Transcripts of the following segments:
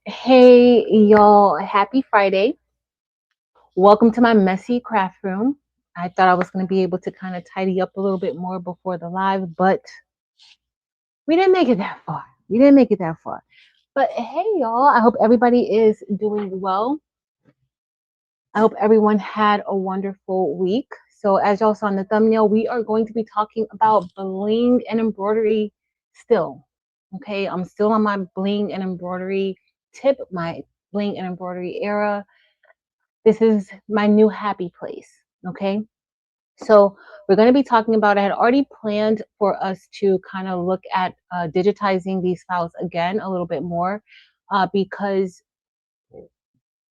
Hey, y'all, happy Friday. Welcome to my messy craft room. I thought I was going to be able to kind of tidy up a little bit more before the live, but we didn't make it that far. We didn't make it that far. But hey, y'all, I hope everybody is doing well. I hope everyone had a wonderful week. So, as y'all saw in the thumbnail, we are going to be talking about bling and embroidery still. Okay, I'm still on my bling and embroidery tip, my bling and embroidery era. This is my new happy place. Okay. So we're going to be talking about, I had already planned for us to kind of look at digitizing these files again a little bit more because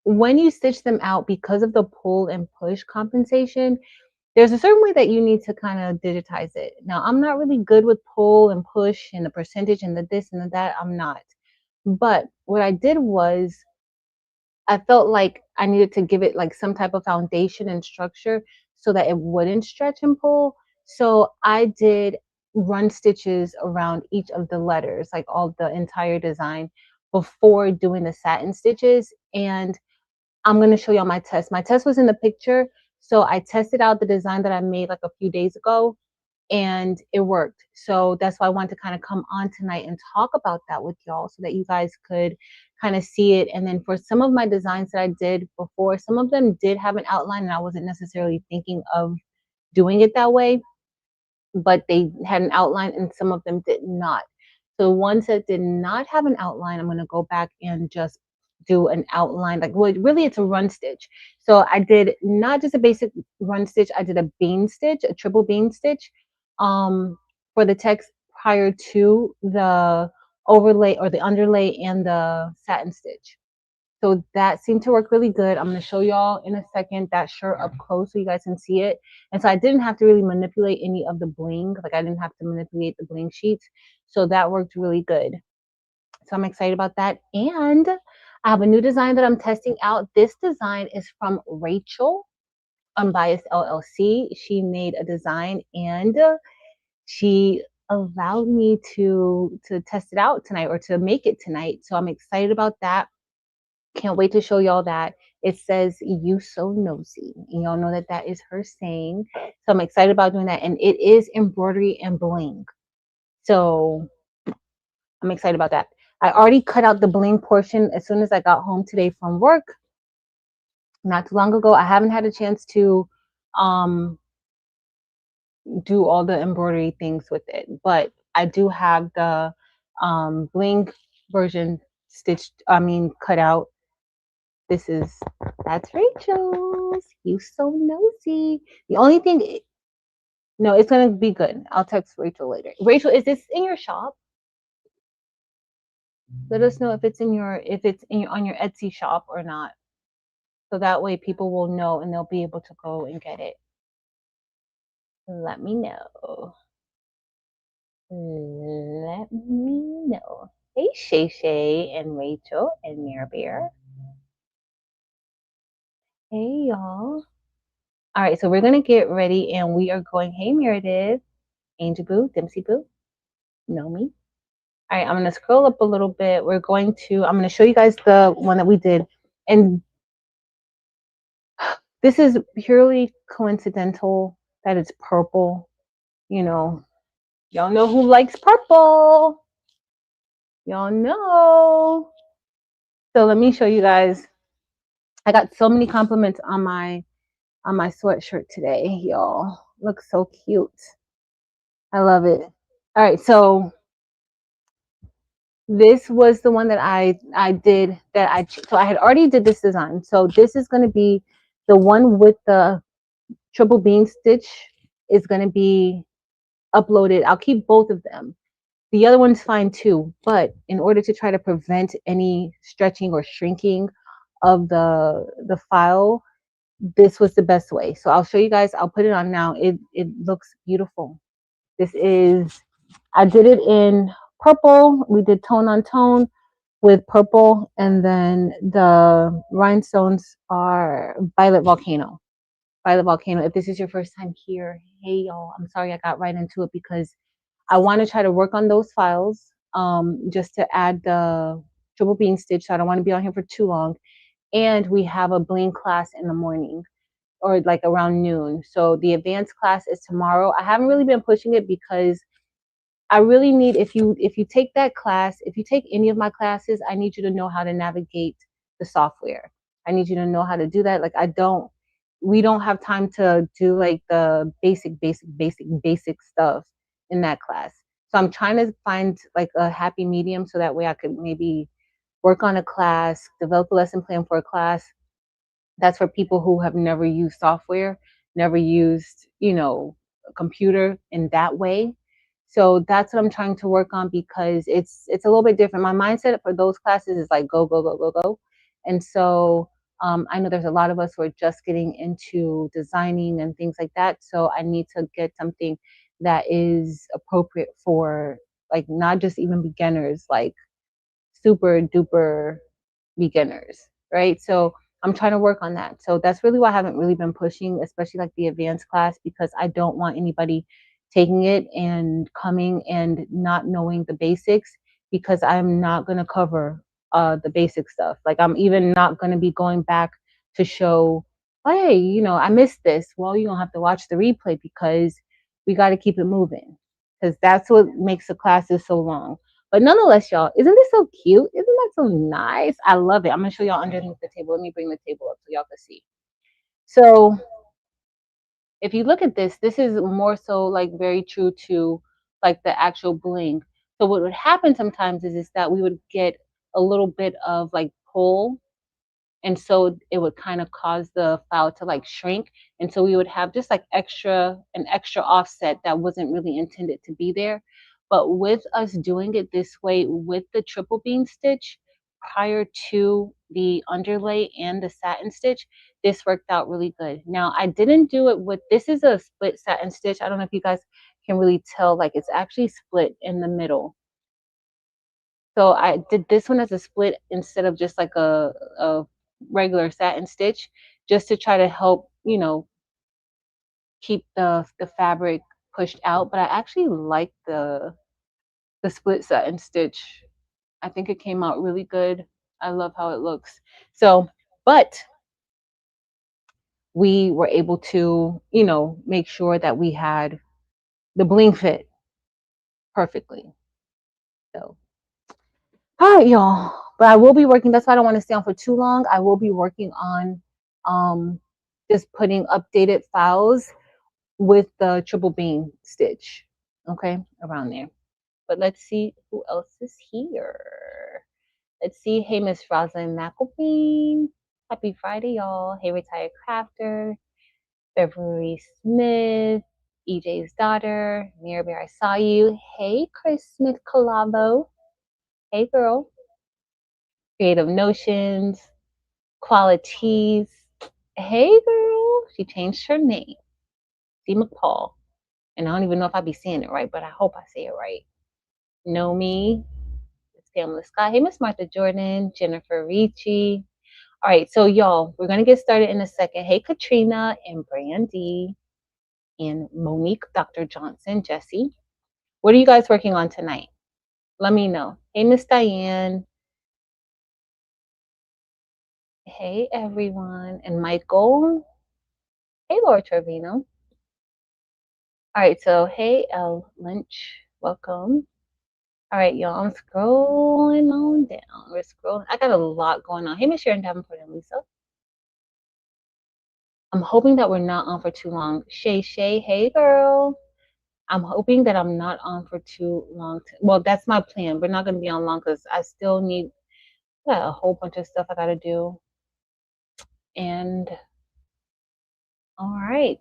when you stitch them out, because of the pull and push compensation, there's a certain way that you need to kind of digitize it. Now, I'm not really good with pull and push and the percentage and the this and the that. I'm not. But what I did was I felt like I needed to give it like some type of foundation and structure so that it wouldn't stretch and pull. So I did run stitches around each of the letters, like all the entire design before doing the satin stitches. And I'm going to show y'all my test. My test was in the picture. So I tested out the design that I made like a few days ago and it worked. So that's why I wanted to kind of come on tonight and talk about that with y'all so that you guys could kind of see it. And then for some of my designs that I did before, some of them did have an outline and I wasn't necessarily thinking of doing it that way, but they had an outline and some of them did not. So the ones that did not have an outline, I'm going to go back and just do an outline. Like, well, really it's a run stitch. So I did not just a basic run stitch, I did a bean stitch, a triple bean stitch for the text prior to the overlay or the underlay and the satin stitch. So that seemed to work really good. I'm going to show y'all in a second that shirt up close so you guys can see it. And so I didn't have to really manipulate any of the bling. Like I didn't have to manipulate the bling sheets. So that worked really good. So I'm excited about that. And I have a new design that I'm testing out. This design is from Rachel, Unbiased LLC. She made a design and she allowed me to test it out tonight or to make it tonight. So I'm excited about that. Can't wait to show y'all that. It says "You so nosy," and y'all know that that is her saying. So I'm excited about doing that, and it is embroidery and bling. So I'm excited about that. I already cut out the bling portion as soon as I got home today from work, not too long ago. I haven't had a chance to um, do all the embroidery things with it, but I do have the bling version stitched. I mean, cut out. This is that's Rachel's. You so nosy. The only thing, no, it's gonna be good. I'll text Rachel later. Rachel, is this in your shop? Let us know if it's in your on your Etsy shop or not, so that way people will know and they'll be able to go and get it. Let me know. Let me know. Hey Shay Shay and Rachel and Mare Bear. Hey y'all. All right, so we're gonna get ready and we are going. Hey Meredith, Angel Boo, Dempsey Boo, know me. All right, I'm gonna scroll up a little bit. I'm gonna show you guys the one that we did. And this is purely coincidental that it's purple. You know, y'all know who likes purple. Y'all know. So let me show you guys. I got so many compliments on my sweatshirt today, y'all. Looks so cute. I love it. All right, so this was the one that I did that so I had already did this design. So this is going to be the one with the triple bean stitch is going to be uploaded. I'll keep both of them. The other one's fine too, but in order to try to prevent any stretching or shrinking of the file, this was the best way. So I'll show you guys. I'll put it on now. It looks beautiful. This is, I did it in purple. We did tone on tone with purple, and then the rhinestones are Violet Volcano. Violet Volcano. If this is your first time here, hey y'all, I'm sorry I got right into it because I want to try to work on those files just to add the triple beam stitch, so I don't want to be on here for too long. And we have a bling class in the morning, or like around noon. So the advanced class is tomorrow. I haven't really been pushing it because I really need, if you take that class, if you take any of my classes, I need you to know how to navigate the software. I need you to know how to do that. Like we don't have time to do like the basic stuff in that class. So I'm trying to find like a happy medium so that way I could maybe work on a class, develop a lesson plan for a class that's for people who have never used software, never used, a computer in that way. So that's what I'm trying to work on because it's a little bit different. My mindset for those classes is like go, go, go, go, go. And so I know there's a lot of us who are just getting into designing and things like that. So I need to get something that is appropriate for like not just even beginners, like super duper beginners, right? So I'm trying to work on that. So that's really why I haven't really been pushing, especially like the advanced class, because I don't want anybody taking it and coming and not knowing the basics, because I'm not going to cover the basic stuff. Like I'm even not going to be going back to show, hey, I missed this. Well, you don't have to watch the replay because we got to keep it moving, because that's what makes the classes so long. But nonetheless, y'all, isn't this so cute? Isn't that so nice? I love it. I'm going to show y'all underneath the table. Let me bring the table up so y'all can see. So if you look at this, this is more so like very true to like the actual bling. So what would happen sometimes is that we would get a little bit of like pull, and so it would kind of cause the file to like shrink, and so we would have just like an extra offset that wasn't really intended to be there. But with us doing it this way with the triple beam stitch prior to the underlay and the satin stitch, this worked out really good. Now I didn't do it with, this is a split satin stitch. I don't know if you guys can really tell, like it's actually split in the middle. So I did this one as a split instead of just like a regular satin stitch, just to try to help, keep the fabric pushed out. But I actually like the split satin stitch. I think it came out really good. I love how it looks. So, but we were able to, make sure that we had the bling fit perfectly. So all right, y'all. But I will be working. That's why I don't want to stay on for too long. I will be working on um, just putting updated files with the triple beam stitch. Okay, around there. But let's see who else is here. Let's see. Hey, Miss Rosalind McElveen. Happy Friday, y'all. Hey, Retired Crafter. Beverly Smith. EJ's daughter. Mirabelle, I saw you. Hey, Chris Smith Colavo. Hey, girl. Creative Notions, Qualities. Hey, girl. She changed her name. C. McPaul. And I don't even know if I be saying it right, but I hope I say it right. Know Me. It's Pamela Scott. Hey, Miss Martha Jordan. Jennifer Ricci. All right, so y'all, we're going to get started in a second. Hey, Katrina and Brandy and Monique, Dr. Johnson, Jesse. What are you guys working on tonight? Let me know. Hey, Miss Diane. Hey, everyone. And Michael. Hey, Laura Trevino. All right, so hey, L Lynch, welcome. All right, y'all, I'm scrolling on down. We're scrolling. I got a lot going on. Hey, Miss Sharon Davenport and Lisa. I'm hoping that we're not on for too long. Shay, hey, girl. I'm hoping that I'm not on for too long. Well, that's my plan. We're not going to be on long because I still need a whole bunch of stuff I got to do. And all right,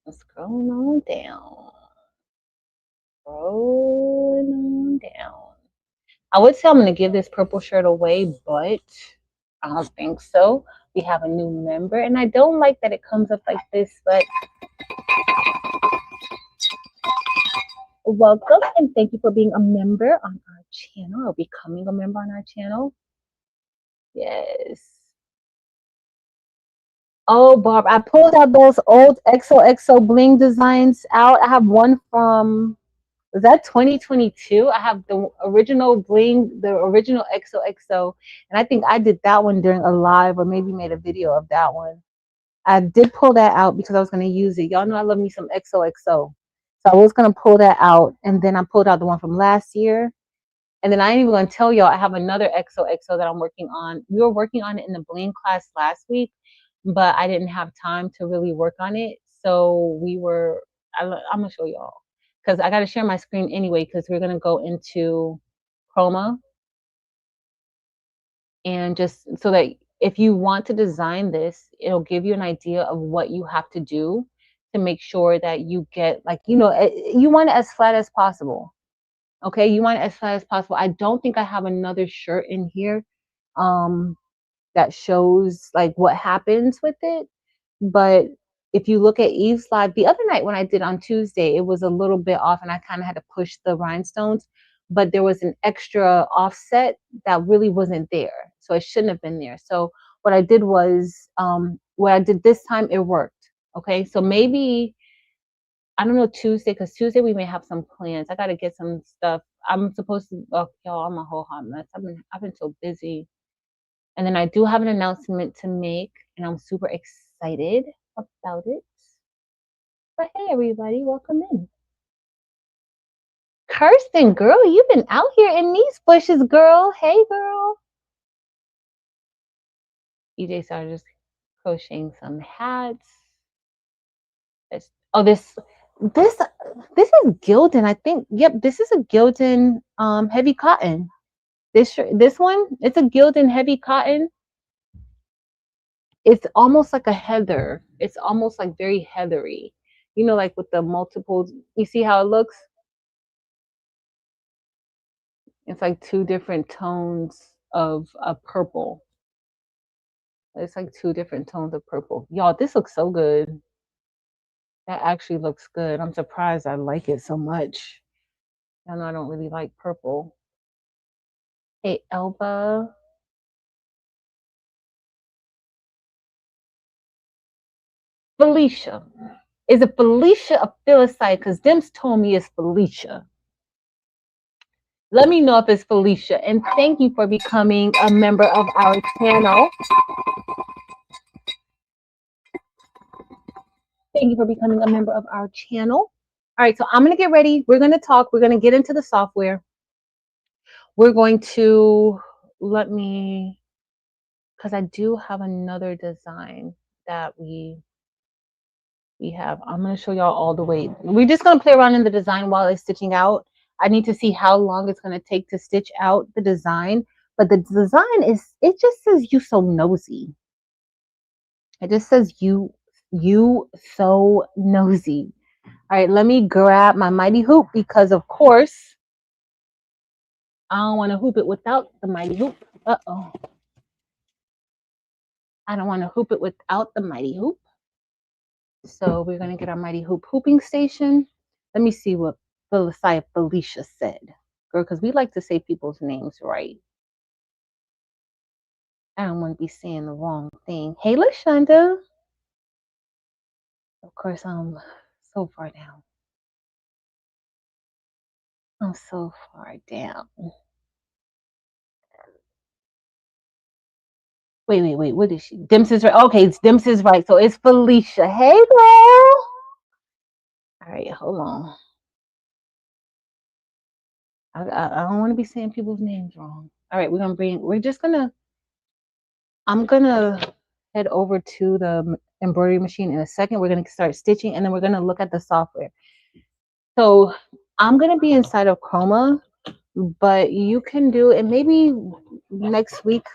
let's scrolling on down. Scrolling on down. I would say I'm going to give this purple shirt away, but I don't think so. We have a new member, and I don't like that it comes up like this, but welcome, and thank you for being a member on our channel, or becoming a member on our channel. Yes. Oh, Barb, I pulled out those old XOXO bling designs out. I have one from, Was that 2022? I have the original bling, the original XOXO, and I think I did that one during a live or maybe made a video of that one. I did pull that out because I was going to use it. Y'all know I love me some XOXO. So I was going to pull that out, and then I pulled out the one from last year. And then I ain't even going to tell y'all I have another XOXO that I'm working on. We were working on it in the bling class last week, but I didn't have time to really work on it. So I'm going to show y'all because I got to share my screen anyway because we're going to go into Chroma, and just so that if you want to design this, it'll give you an idea of what you have to do to make sure that you get, like, you want it as flat as possible. Okay, you want it as flat as possible. I don't think I have another shirt in here that shows like what happens with it. But if you look at Eve's live the other night when I did on Tuesday, it was a little bit off and I kind of had to push the rhinestones, but there was an extra offset that really wasn't there. So it shouldn't have been there. So what I did was, what I did this time, it worked. Okay, so maybe, I don't know, Tuesday, because Tuesday we may have some plans. I got to get some stuff. I'm supposed to, oh, y'all, I'm a whole hot mess. I've been so busy. And then I do have an announcement to make, and I'm super excited about it. But hey, everybody, welcome in. Kirsten, girl, you've been out here in these bushes, girl. Hey, girl. EJ started just crocheting some hats. This is Gildan, I think. Yep, this is a Gildan heavy cotton. This one, it's a Gildan heavy cotton. It's almost like a heather. It's almost like very heathery. You know, like with the multiples. You see how it looks? It's like two different tones of a purple. It's like two different tones of purple. Y'all, this looks so good. That actually looks good. I'm surprised I like it so much. I know I don't really like purple. Hey, Elba. Felicia. Is it Felicia or Phyllisite? Because Dims told me it's Felicia. Let me know if it's Felicia. And thank you for becoming a member of our channel. Thank you for becoming a member of our channel. All right, so I'm going to get ready. We're going to talk. We're going to get into the software. We're going to, because I do have another design that we have. I'm going to show y'all all the way. We're just going to play around in the design while it's stitching out. I need to see how long it's going to take to stitch out the design. But the design it just says you so nosy. It just says you so nosy. All right, let me grab my mighty hoop because, of course, I don't want to hoop it without the mighty hoop. Uh-oh. I don't want to hoop it without the mighty hoop. So we're going to get our mighty hoop hooping station. Let me see what Felicia said. Girl, because we like to say people's names right. I don't want to be saying the wrong thing. Hey, LaShonda. Of course, I'm so far down. I'm so far down. Wait. What is she? Dims is right. Okay, Dims is right. So it's Felicia. Hey, girl. All right, hold on. I don't want to be saying people's names wrong. All right, I'm gonna head over to the embroidery machine in a second. We're gonna start stitching and then we're gonna look at the software. So I'm gonna be inside of Chroma, but you can do, and maybe next week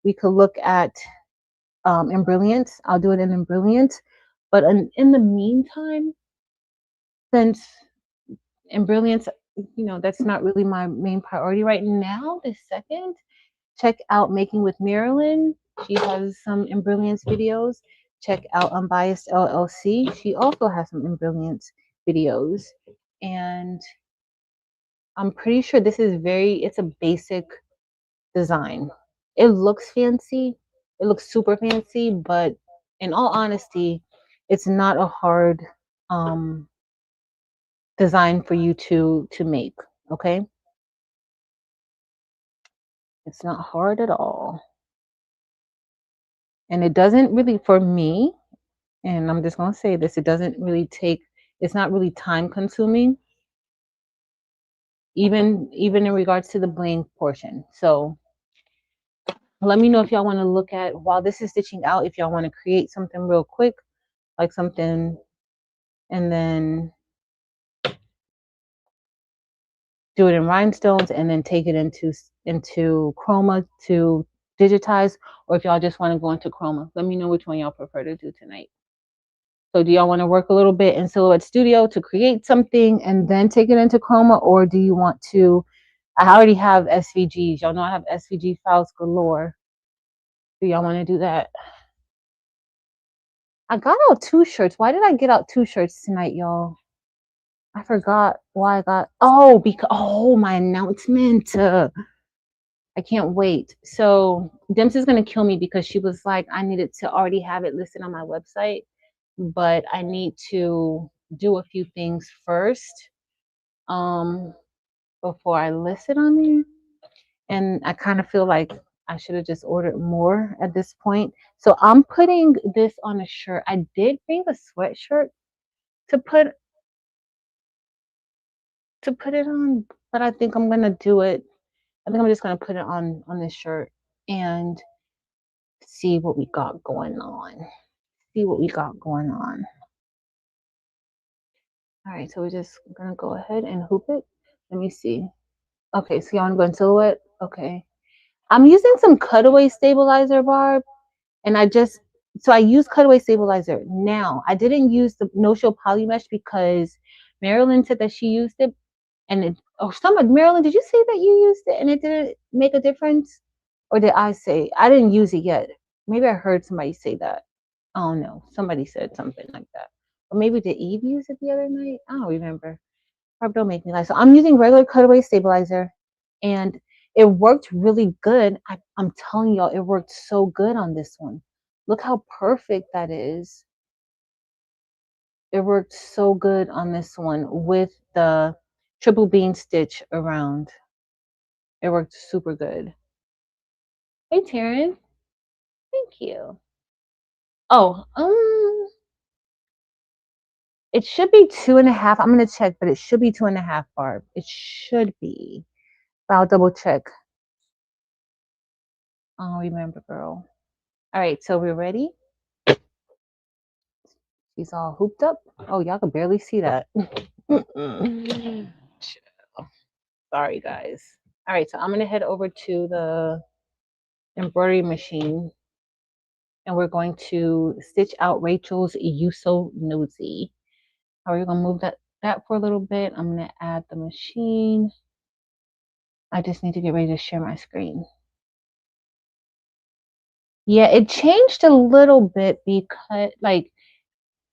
we could look at Embrilliant. I'll do it in Embrilliant. But in the meantime, since Embrilliant, that's not really my main priority right now, this second, check out Making with Marilyn. She has some Embrilliance videos. Check out Unbiased LLC. She also has some Embrilliance videos. And I'm pretty sure this is it's a basic design. It looks fancy. It looks super fancy, but in all honesty, it's not a hard design for you to make, okay? It's not hard at all. And it doesn't really, for me, and I'm just going to say this, it doesn't really take, it's not really time consuming, even in regards to the bling portion. So let me know if y'all want to look at, while this is stitching out, if y'all want to create something real quick, like something, and then do it in rhinestones and then take it into chroma to digitize, or if y'all just want to go into chroma. Let me know which one y'all prefer to do tonight. So do y'all want to work a little bit in Silhouette Studio to create something and then take it into chroma, or do you want to, I already have SVGs. Y'all know I have SVG files galore. Do y'all want to do that? I got out 2 shirts. Why did I get out 2 shirts tonight, y'all? I forgot why I got, oh, because, oh, my announcement. I can't wait. So Dims is going to kill me because she was like, I needed to already have it listed on my website, but I need to do a few things first before I list it on there. And I kind of feel like I should have just ordered more at this point. So I'm putting this on a shirt. I did bring a sweatshirt to put it on, but I think I'm gonna do it. I think I'm just gonna put it on this shirt and see what we got going on. See what we got going on. All right, so we're just gonna go ahead and hoop it. Let me see. Okay, so you want to go in silhouette? Okay. I'm using some cutaway stabilizer, Barb, and I use cutaway stabilizer. Now, I didn't use the no-show poly mesh because Marilyn said that she used it, and Marilyn, did you say that you used it and it didn't make a difference? Or did I say? I didn't use it yet. Maybe I heard somebody say that. I don't know. Somebody said something like that. Or maybe did Eve use it the other night? I don't remember. Barb, don't make me lie. So I'm using regular cutaway stabilizer, and it worked really good. I'm telling y'all, it worked so good on this one. Look how perfect that is. It worked so good on this one with the triple bean stitch around. It worked super good. Hey, Taryn. Thank you. Oh, it should be 2.5. I'm gonna check, but it should be 2.5, Barb. It should be. But I'll double check. I'll remember, girl. All right, so we're ready. She's all hooped up. Oh, y'all can barely see that. Sorry, guys. All right, so I'm gonna head over to the embroidery machine, and we're going to stitch out Rachel's You So Nosy. How are you gonna move that for a little bit? I'm gonna add the machine. I just need to get ready to share my screen. Yeah, it changed a little bit because, like,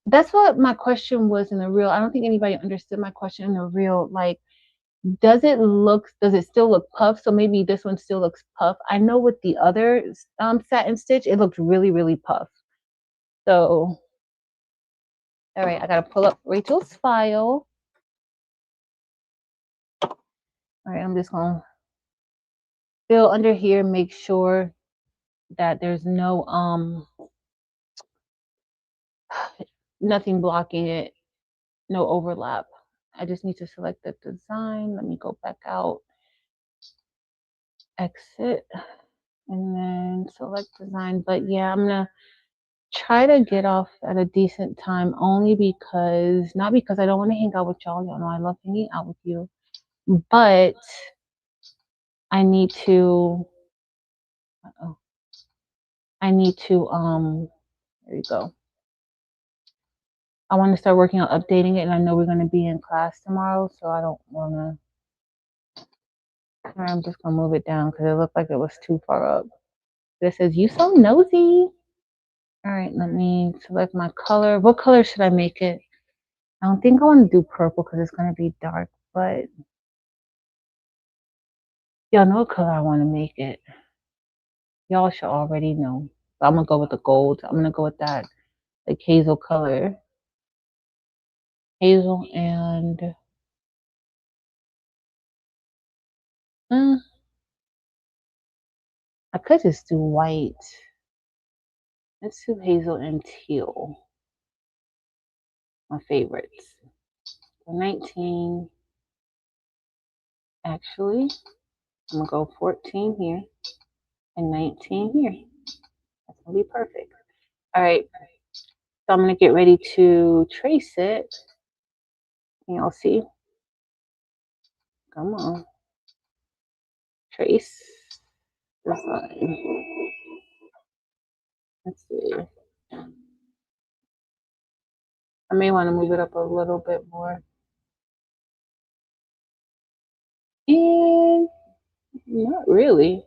that's what my question was in the reel. I don't think anybody understood my question in the reel. Like, does it still look puff? So maybe this one still looks puff. I know with the other satin stitch, it looked really, really puff. So, all right, I gotta pull up Rachel's file. All right, I'm just gonna fill under here, make sure that there's no nothing blocking it, no overlap. I just need to select the design. Let me go back out, exit, and then select design. But yeah, I'm gonna try to get off at a decent time, only because, not because I don't want to hang out with y'all. Y'all know I love hanging out with you, but I need to, there you go. I want to start working on updating it, and I know we're going to be in class tomorrow, so I don't want to, I'm just going to move it down because it looked like it was too far up. It says, You So Nosy. All right, let me select my color. What color should I make it? I don't think I want to do purple because it's going to be dark, but y'all know what color I want to make it. Y'all should already know. So I'm going to go with the gold. I'm going to go with that, like hazel color. Hazel and Mm, I could just do white. Let's do hazel and teal. My favorites. 19. Actually, I'm gonna go 14 here and 19 here. That's gonna be perfect. All right. So I'm gonna get ready to trace it. Can y'all see? Come on. Trace this line. Let's see. I may want to move it up a little bit more. And not really.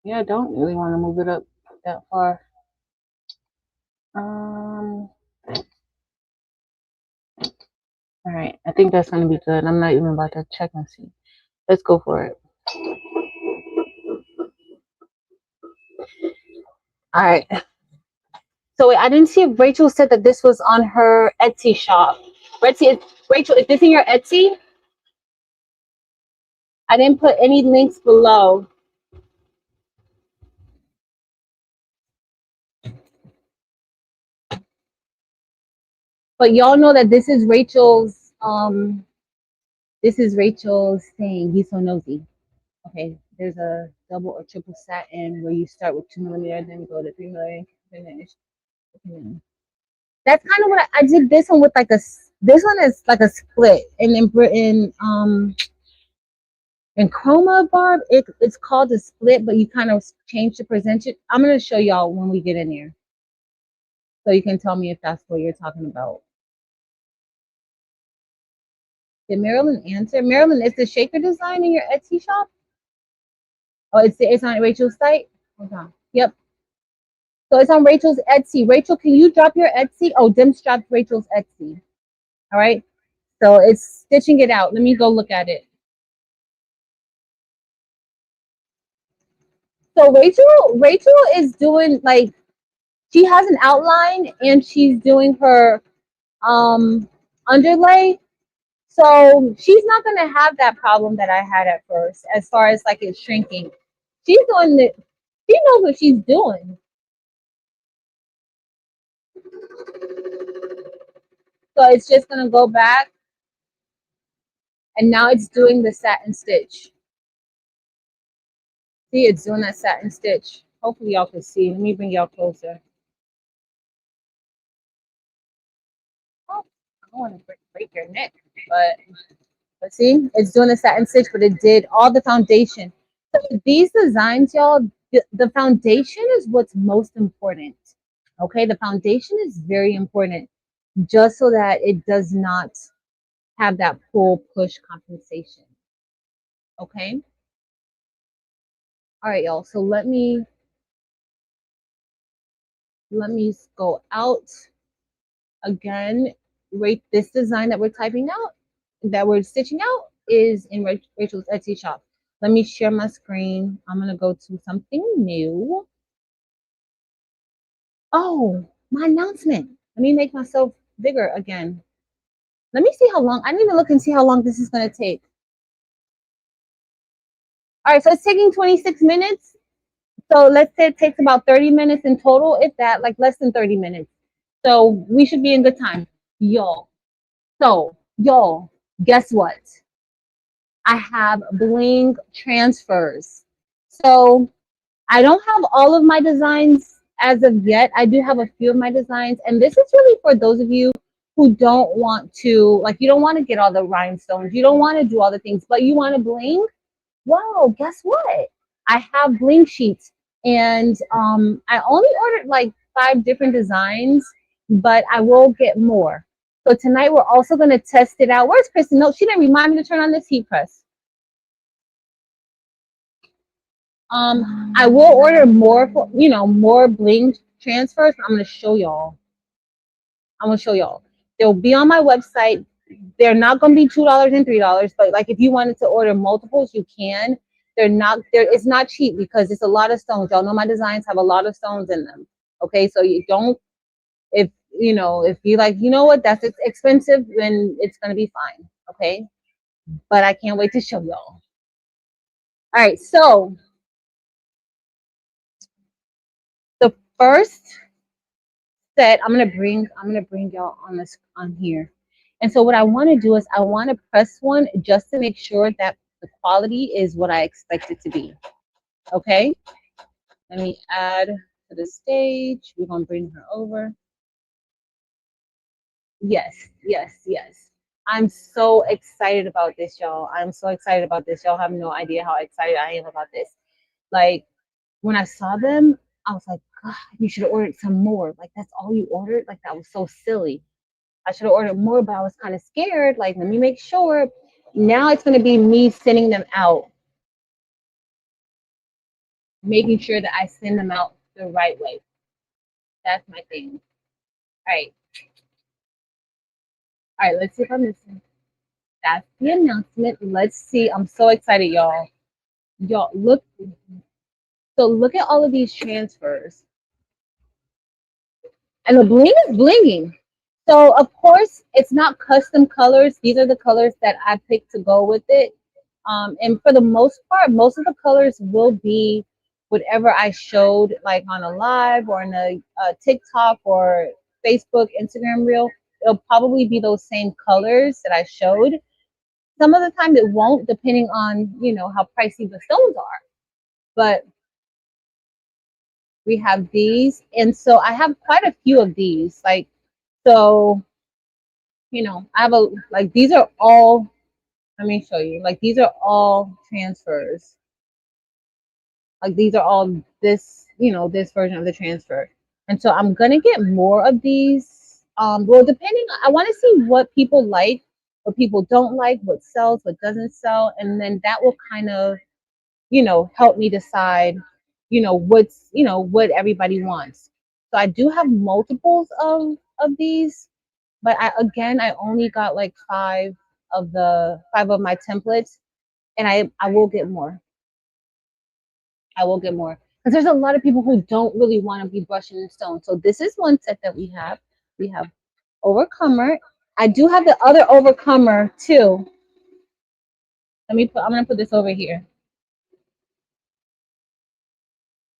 Yeah, I don't really want to move it up that far. All right, I think that's gonna be good. I'm not even about to check and see. Let's go for it. All right. So wait, I didn't see if Rachel said that this was on her Etsy shop. Rachel, is this in your Etsy? I didn't put any links below. But y'all know that this is Rachel's thing. He's so nosy. Okay, there's a double or triple satin where you start with 2mm, then go to 3mm finish. That's kind of what I did. This one with like this one is like a split, and in Chroma Barb, it's called a split, but you kind of change the percentage. I'm gonna show y'all when we get in there, so you can tell me if that's what you're talking about. Did Marilyn answer? Marilyn, is the shaker design in your Etsy shop? Oh, it's on Rachel's site. Hold on. Yep. So it's on Rachel's Etsy. Rachel, can you drop your Etsy? Oh, Dim's dropped Rachel's Etsy. All right. So it's stitching it out. Let me go look at it. So Rachel is doing like she has an outline and she's doing her underlay. So she's not gonna have that problem that I had at first, as far as like it's shrinking. She's doing it. She knows what she's doing. So it's just gonna go back, and now it's doing the satin stitch. See, it's doing that satin stitch. Hopefully y'all can see. Let me bring y'all closer. Oh, I don't want to break your neck, but see, it's doing the satin stitch, but it did all the foundation. So these designs, y'all, the foundation is what's most important. Okay, the foundation is very important, just so that it does not have that pull push compensation. Okay. All right, y'all. So let me go out again. Rate this design that we're typing out, that we're stitching out, is in Rachel's Etsy shop. Let me share my screen. I'm gonna go to something new. Oh, my announcement. Let me make myself bigger again. Let me see how long. I need to look and see how long this is gonna take. All right, so it's taking 26 minutes. So let's say it takes about 30 minutes in total, if that, like less than 30 minutes. So we should be in good time. Y'all. So, y'all, guess what? I have bling transfers. So I don't have all of my designs as of yet. I do have a few of my designs. And this is really for those of you who don't want to, like, you don't want to get all the rhinestones. You don't want to do all the things, but you want to bling. Whoa, guess what? I have bling sheets. And I only ordered like 5 different designs, but I will get more. So tonight we're also going to test it out. Where's Kristen? No, she didn't remind me to turn on this heat press. I will order more for, more bling transfers. I'm going to show y'all. They'll be on my website. They're not going to be $2 and $3, but like if you wanted to order multiples, you can. It's not cheap because it's a lot of stones. Y'all know my designs have a lot of stones in them. Okay, so you don't, if you like, you know what, that's expensive, then it's going to be fine. Okay, but I can't wait to show y'all. All right, so the first set I'm gonna bring y'all on this on here. And so what I want to do is I want to press one just to make sure that the quality is what I expect it to be. Okay, let me add to the stage. We're gonna bring her over. Yes, yes, yes. I'm so excited about this, y'all. I'm so excited about this. Y'all have no idea how excited I am about this. Like when I saw them, I was like, God, you should have ordered some more. Like that's all you ordered? Like that was so silly. I should have ordered more, but I was kind of scared. Like, let me make sure. Now it's gonna be me sending them out, making sure that I send them out the right way. That's my thing. All right. All right, let's see if I'm missing. That's the announcement. Let's see. I'm so excited, y'all. Y'all look. So look at all of these transfers. And the bling is blinging. So of course it's not custom colors. These are the colors that I picked to go with it. And for the most part, most of the colors will be whatever I showed like on a live or in a TikTok or Facebook, Instagram reel. It'll probably be those same colors that I showed. Some of the time it won't, depending on, how pricey the stones are. But we have these. And so I have quite a few of these. So, I have these are all, let me show you. Like, these are all transfers. Like, these are all this version of the transfer. And so I'm going to get more of these. Well, depending, I want to see what people like, what people don't like, what sells, what doesn't sell. And then that will kind of, help me decide, what everybody wants. So I do have multiples of these, but I only got like five of my templates, and I will get more. I will get more because there's a lot of people who don't really want to be brushing in stone. So this is one set that we have. We have Overcomer. I do have the other Overcomer too. I'm gonna put this over here.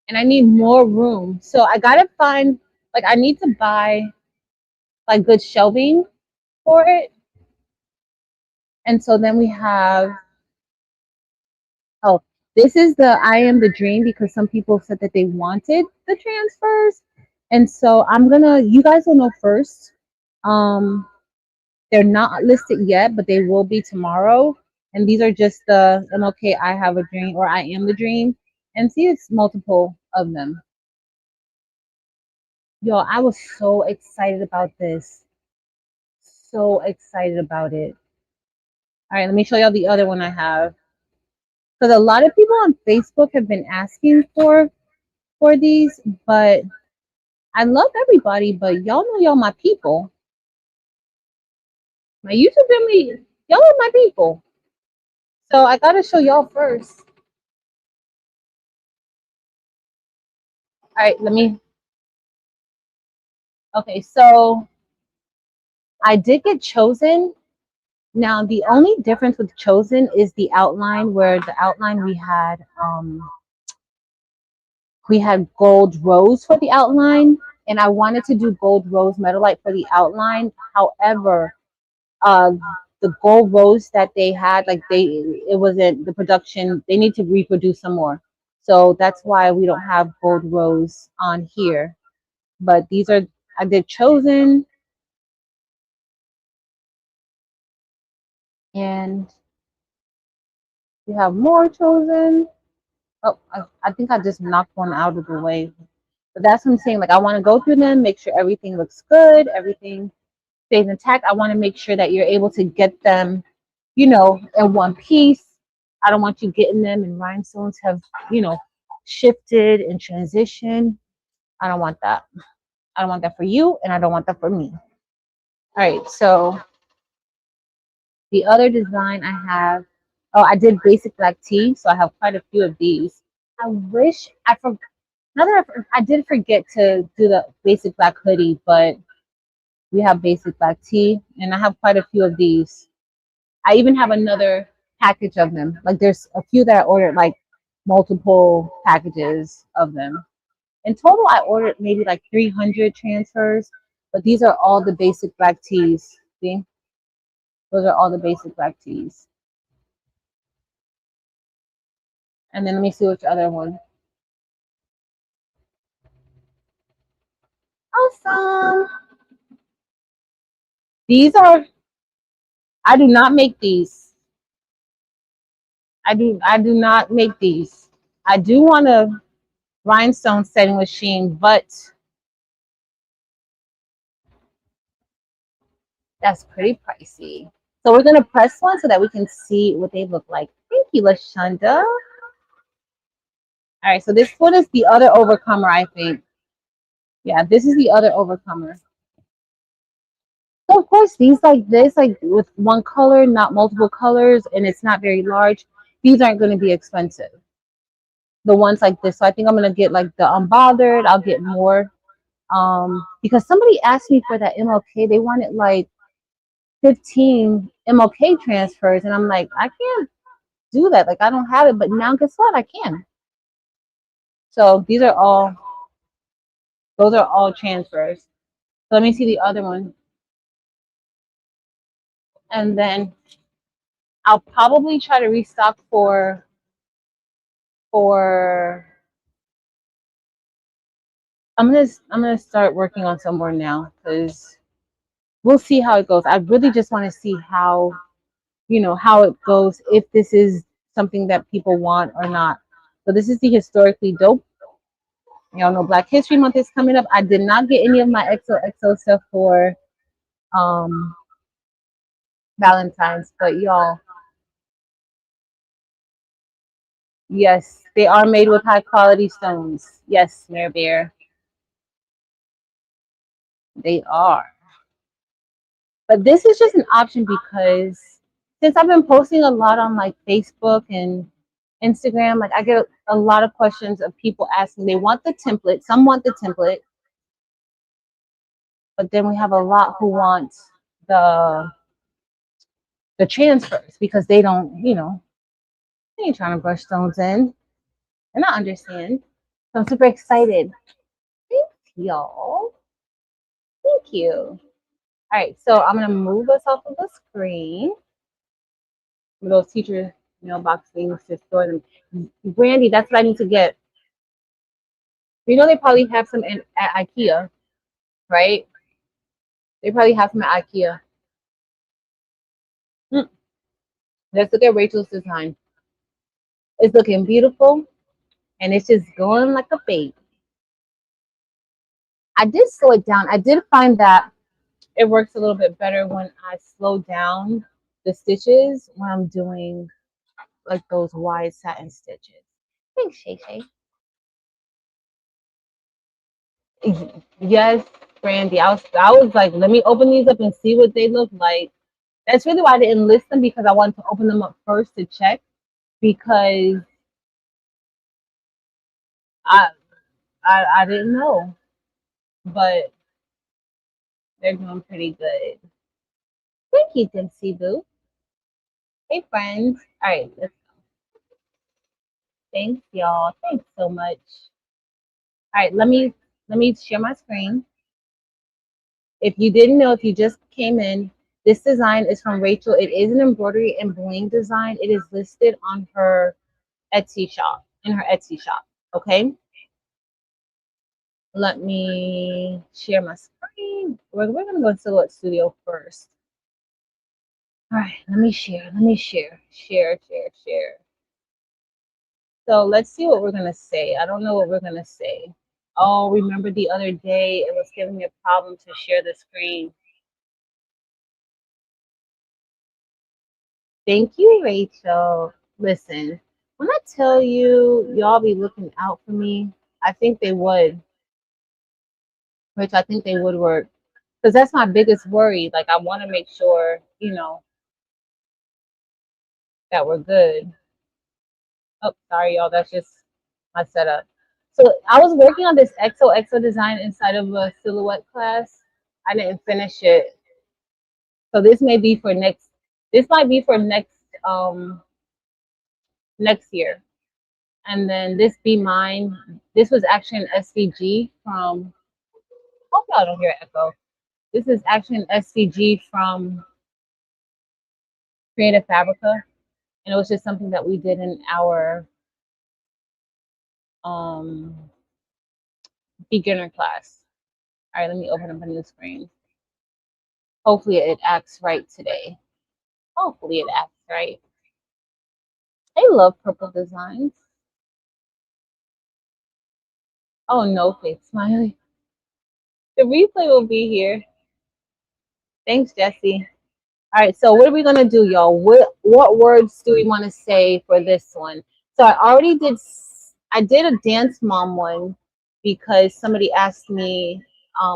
And I need more room. So I gotta find, I need to buy like good shelving for it. And so then we have, oh, this is the I Am the Dream, because some people said that they wanted the transfers. And so you guys will know first. They're not listed yet, but they will be tomorrow. And these are just the MLK I Have a Dream or I Am the Dream. And see, it's multiple of them. Yo, I was so excited about this. So excited about it. All right, let me show y'all the other one I have. Because a lot of people on Facebook have been asking for these, but I love everybody, but y'all know y'all my people. My YouTube family, y'all are my people. So I gotta show y'all first. All right, okay, so I did get chosen. Now the only difference with chosen is the outline, where the outline we had gold rose for the outline, and I wanted to do gold rose metalite for the outline. However, uh, the gold rose that they had, it wasn't the production. They need to reproduce some more, so that's why we don't have gold rose on here. But I did chosen, and we have more chosen. Oh, I think I just knocked one out of the way. But that's what I'm saying. Like, I want to go through them, make sure everything looks good, everything stays intact. I want to make sure that you're able to get them, in one piece. I don't want you getting them and rhinestones have, shifted and transitioned. I don't want that. I don't want that for you, and I don't want that for me. All right, so the other design I have, oh, I did basic black tee, so I have quite a few of these. I wish I forgot. I did forget to do the basic black hoodie, but we have basic black tee, and I have quite a few of these. I even have another package of them. Like there's a few that I ordered like multiple packages of them. In total, I ordered maybe like 300 transfers, but these are all the basic black teas. See? Those are all the basic black teas. And then let me see which other one. Awesome. These are, I do not make these. I do not make these. I do want a rhinestone setting machine, but that's pretty pricey. So we're gonna press one so that we can see what they look like. Thank you, Lashunda. All right, so this one is the other overcomer, I think. Yeah, this is the other overcomer. So of course, these like this, like with one color, not multiple colors, and it's not very large, these aren't gonna be expensive. The ones like this. So I think I'm gonna get like the unbothered, I'll get more. Because somebody asked me for that MLK, they wanted like 15 MLK transfers, and I'm like, I can't do that. Like I don't have it, but now guess what? I can. So these are all, those are all transfers. So let me see the other one. And then I'll probably try to restock for I'm gonna start working on some more now because we'll see how it goes. I really just want to see how, you know, how it goes, if this is something that people want or not. So this is the historically dope. Y'all know Black History Month is coming up. I did not get any of my XOXO stuff for um Valentine's, but y'all, yes, they are made with high quality stones. Yes, Mare Bear, they are. But this is just an option because since I've been posting a lot on like Facebook and Instagram, like I get a lot of questions of people asking, they want the template, some want the template, but then we have a lot who want the the transfers because they don't, you know, they ain't trying to brush stones in. And I understand. So I'm super excited. Thank y'all. Thank you. All right, so I'm gonna move us off of the screen. Those teacher mailbox things to store them. Brandy, that's what I need to get. You know they probably have some at IKEA, right? They probably have some at IKEA. Let's look at Rachel's design. It's looking beautiful, and it's just going like a baby. I did slow it down. I did find that it works a little bit better when I slow down the stitches when I'm doing like those wide satin stitches. Thanks, Shay Shay. Yes, Brandy. I was like, let me open these up and see what they look like. That's really why I didn't list them, because I wanted to open them up first to check, because I I didn't know, but they're doing pretty good. Thank you, Dempsey Boo. Hey friends. All right, let's thanks y'all. Thanks so much. All right, let me share my screen. If you didn't know, if you just came in, this design is from Rachel. It is an embroidery and bling design. It is listed on her Etsy shop, in her Etsy shop. Okay. Let me share my screen. We're gonna go in Silhouette Studio first. All right, let me share. Share. So let's see what we're gonna say. I don't know what we're gonna say. Oh, remember the other day it was giving me a problem to share the screen. Thank you, Rachel. Listen, when I tell you y'all be looking out for me, I think they would. Which I think they would work. Because that's my biggest worry. Like I want to make sure, you know, that we're good. Oh, sorry, y'all. That's just my setup. So I was working on this XOXO design inside of a silhouette class. I didn't finish it. So this may be for next. This might be for next year. And then this Be Mine. This was actually an SVG from. Hope y'all don't hear echo. This is actually an SVG from Creative Fabrica, and it was just something that we did in our um, beginner class. All right, let me open up a new screen. Hopefully it acts right today. Hopefully it acts right. I love purple designs. Oh no, fake smiley. The replay will be here. Thanks, Jesse. All right, so what are we gonna do, y'all? What words do we want to say for this one? So I did a dance mom one because somebody asked me.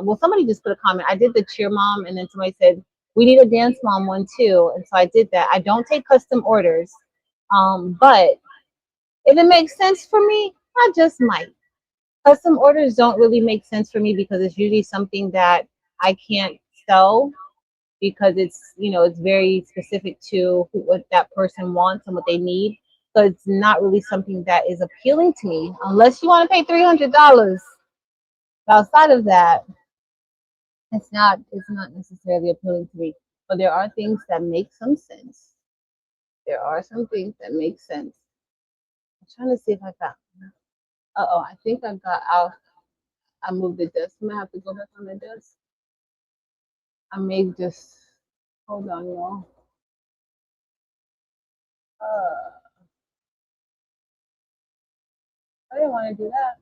Well, somebody just put a comment. I did the cheer mom, and then somebody said we need a dance mom one too, and so I did that. I don't take custom orders, but if it makes sense for me, I just might. Custom orders don't really make sense for me because it's usually something that I can't sell because it's very specific to what that person wants and what they need. So it's not really something that is appealing to me unless you want to pay $300. Outside of that, it's not necessarily appealing to me. But there are things that make some sense. There are some things that make sense. I'm trying to see if I got. I think I got out. I moved the desk. I'm gonna have to go back on the desk. I may just hold on, y'all. I didn't want to do that.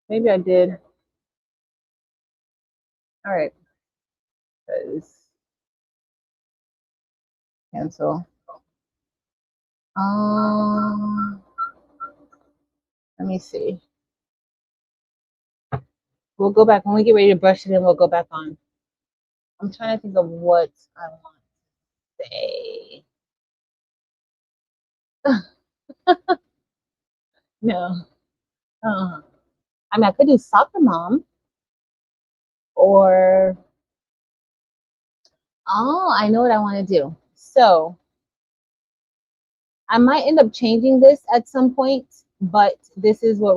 Maybe I did. All right. Cancel. Let me see. We'll go back when we get ready to brush it in. We'll go back on. I'm trying to think of what I want to say. No. I mean, I could do soccer mom, or I know what I want to do. So I might end up changing this at some point, but this is what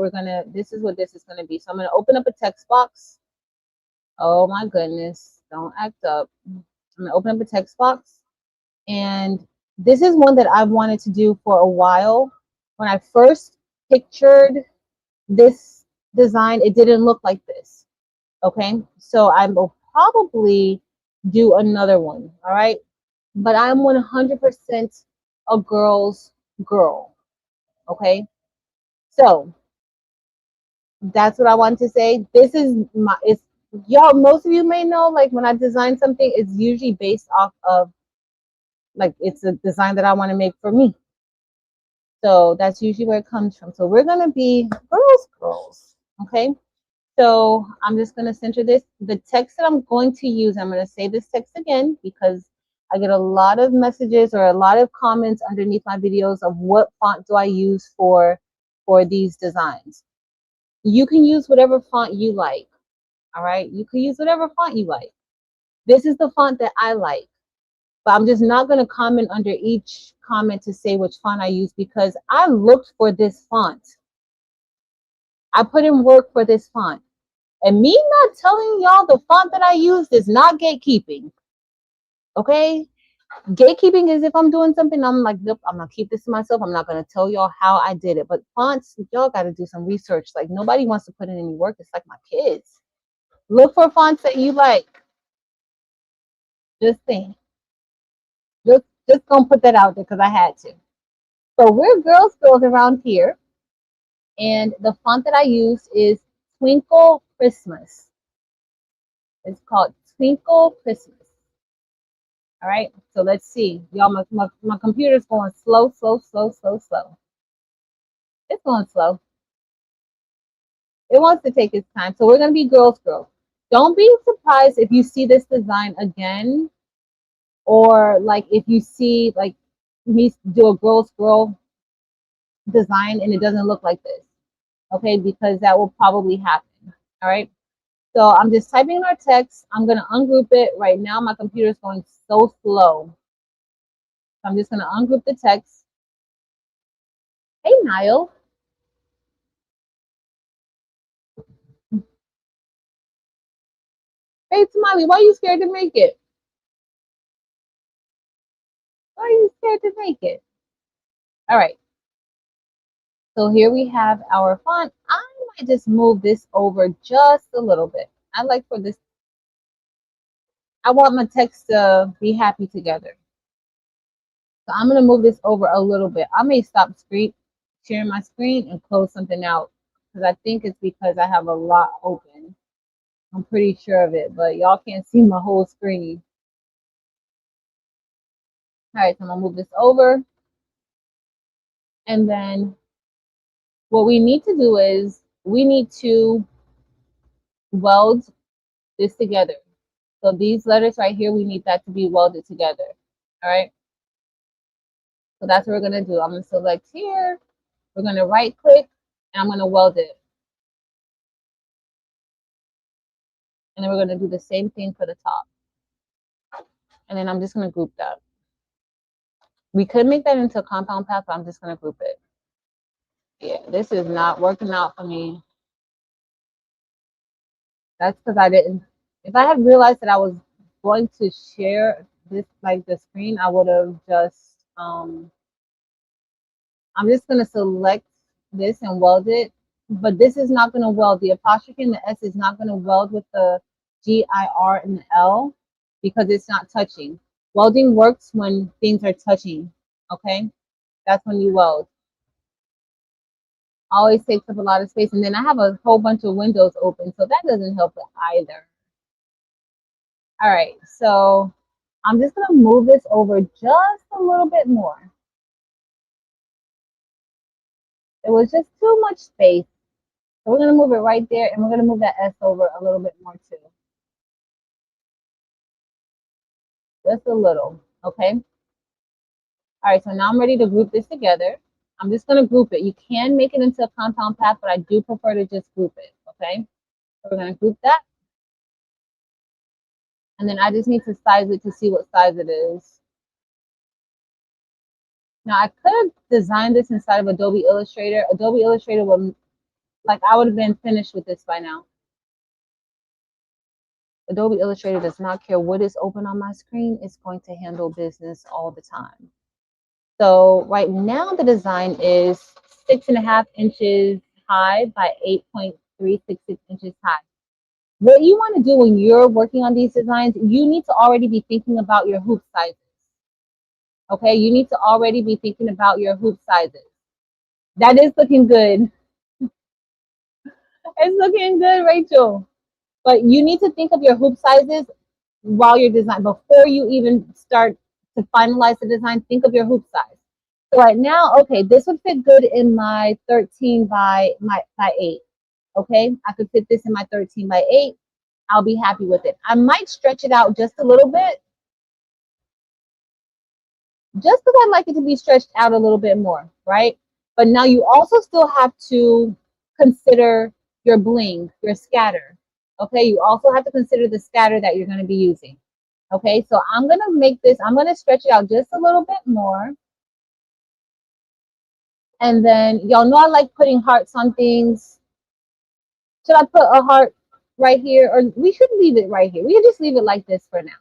this is what this is gonna be. So I'm gonna open up a text box. Oh my goodness, don't act up. I'm gonna open up a text box, and this is one that I've wanted to do for a while. When I first pictured this design, it didn't look like this. Okay, so I will probably do another one. All right, but I'm 100% a girl's girl. Okay, so that's what I want to say. This is it's y'all. Most of you may know, like when I design something, it's usually based off of like it's a design that I want to make for me. So that's usually where it comes from. So we're gonna be girls. Okay. So I'm just gonna center this. The text that I'm going to use, I'm gonna say this text again because I get a lot of messages or a lot of comments underneath my videos of what font do I use for these designs. You can use whatever font you like. All right. You can use whatever font you like. This is the font that I like. But I'm just not going to comment under each comment to say which font I use because I looked for this font. I put in work for this font. And me not telling y'all the font that I used is not gatekeeping. Okay? Gatekeeping is if I'm doing something, I'm like, nope, I'm going to keep this to myself. I'm not going to tell y'all how I did it. But fonts, y'all got to do some research. Like, nobody wants to put in any work. It's like my kids. Look for fonts that you like. Just saying. Just gonna put that out there because I had to. So we're girls around here. And the font that I use is Twinkle Christmas. It's called Twinkle Christmas. All right. So let's see. Y'all, my computer's going slow. It's going slow. It wants to take its time. So we're gonna be girls. Don't be surprised if you see this design again, or like if you see like me do a girl design and it doesn't look like this. Okay, because that will probably happen. All right. So I'm just typing in our text. I'm gonna ungroup it right now. My computer is going so slow. I'm just gonna ungroup the text. Hey, Niall. Hey, Tamale, why are you scared to make it? Why are you scared to make it? All right. So here we have our font. I might just move this over just a little bit. I like for this. I want my text to be happy together. So I'm gonna move this over a little bit. I may stop sharing my screen and close something out because I think it's because I have a lot open. I'm pretty sure of it, but y'all can't see my whole screen. All right, so I'm gonna move this over. And then what we need to do is we need to weld this together. So these letters right here, we need that to be welded together. All right. So that's what we're gonna do. I'm gonna select here. We're gonna right click and I'm gonna weld it. And then we're gonna do the same thing for the top. And then I'm just gonna group that. We could make that into a compound path, but I'm just gonna group it. Yeah, this is not working out for me. That's because I didn't. If I had realized that I was going to share this, like the screen, I would have just. I'm just gonna select this and weld it, but this is not gonna weld. The apostrophe and the S is not gonna weld with the GIR and the L because it's not touching. Welding works when things are touching. Okay, that's when you weld. Always takes up a lot of space, and then I have a whole bunch of windows open, so that doesn't help it either. All right, so I'm just gonna move this over just a little bit more. It was just too much space. So we're gonna move it right there, and we're gonna move that S over a little bit more too. Just a little, okay? All right, so now I'm ready to group this together. I'm just gonna group it. You can make it into a compound path, but I do prefer to just group it, okay? So we're gonna group that. And then I just need to size it to see what size it is. Now I could have designed this inside of Adobe Illustrator. Adobe Illustrator would, like I would have been finished with this by now. Adobe Illustrator does not care what is open on my screen. It's going to handle business all the time. So right now the design is 6.5 inches high by 8.366 inches high. What you want to do when you're working on these designs, you need to already be thinking about your hoop sizes. Okay, you need to already be thinking about your hoop sizes. That is looking good. It's looking good, Rachel. But you need to think of your hoop sizes while you're designing. Before you even start to finalize the design, think of your hoop size. So right now, okay, this would fit good in my 13 by 8. Okay, I could fit this in my 13 by 8. I'll be happy with it. I might stretch it out just a little bit, just because I'd like it to be stretched out a little bit more, right? But now you also still have to consider your bling, your scatter. Okay, you also have to consider the scatter that you're going to be using. Okay, so I'm going to make this, I'm going to stretch it out just a little bit more. And then y'all know I like putting hearts on things. Should I put a heart right here? Or we should leave it right here. We can just leave it like this for now.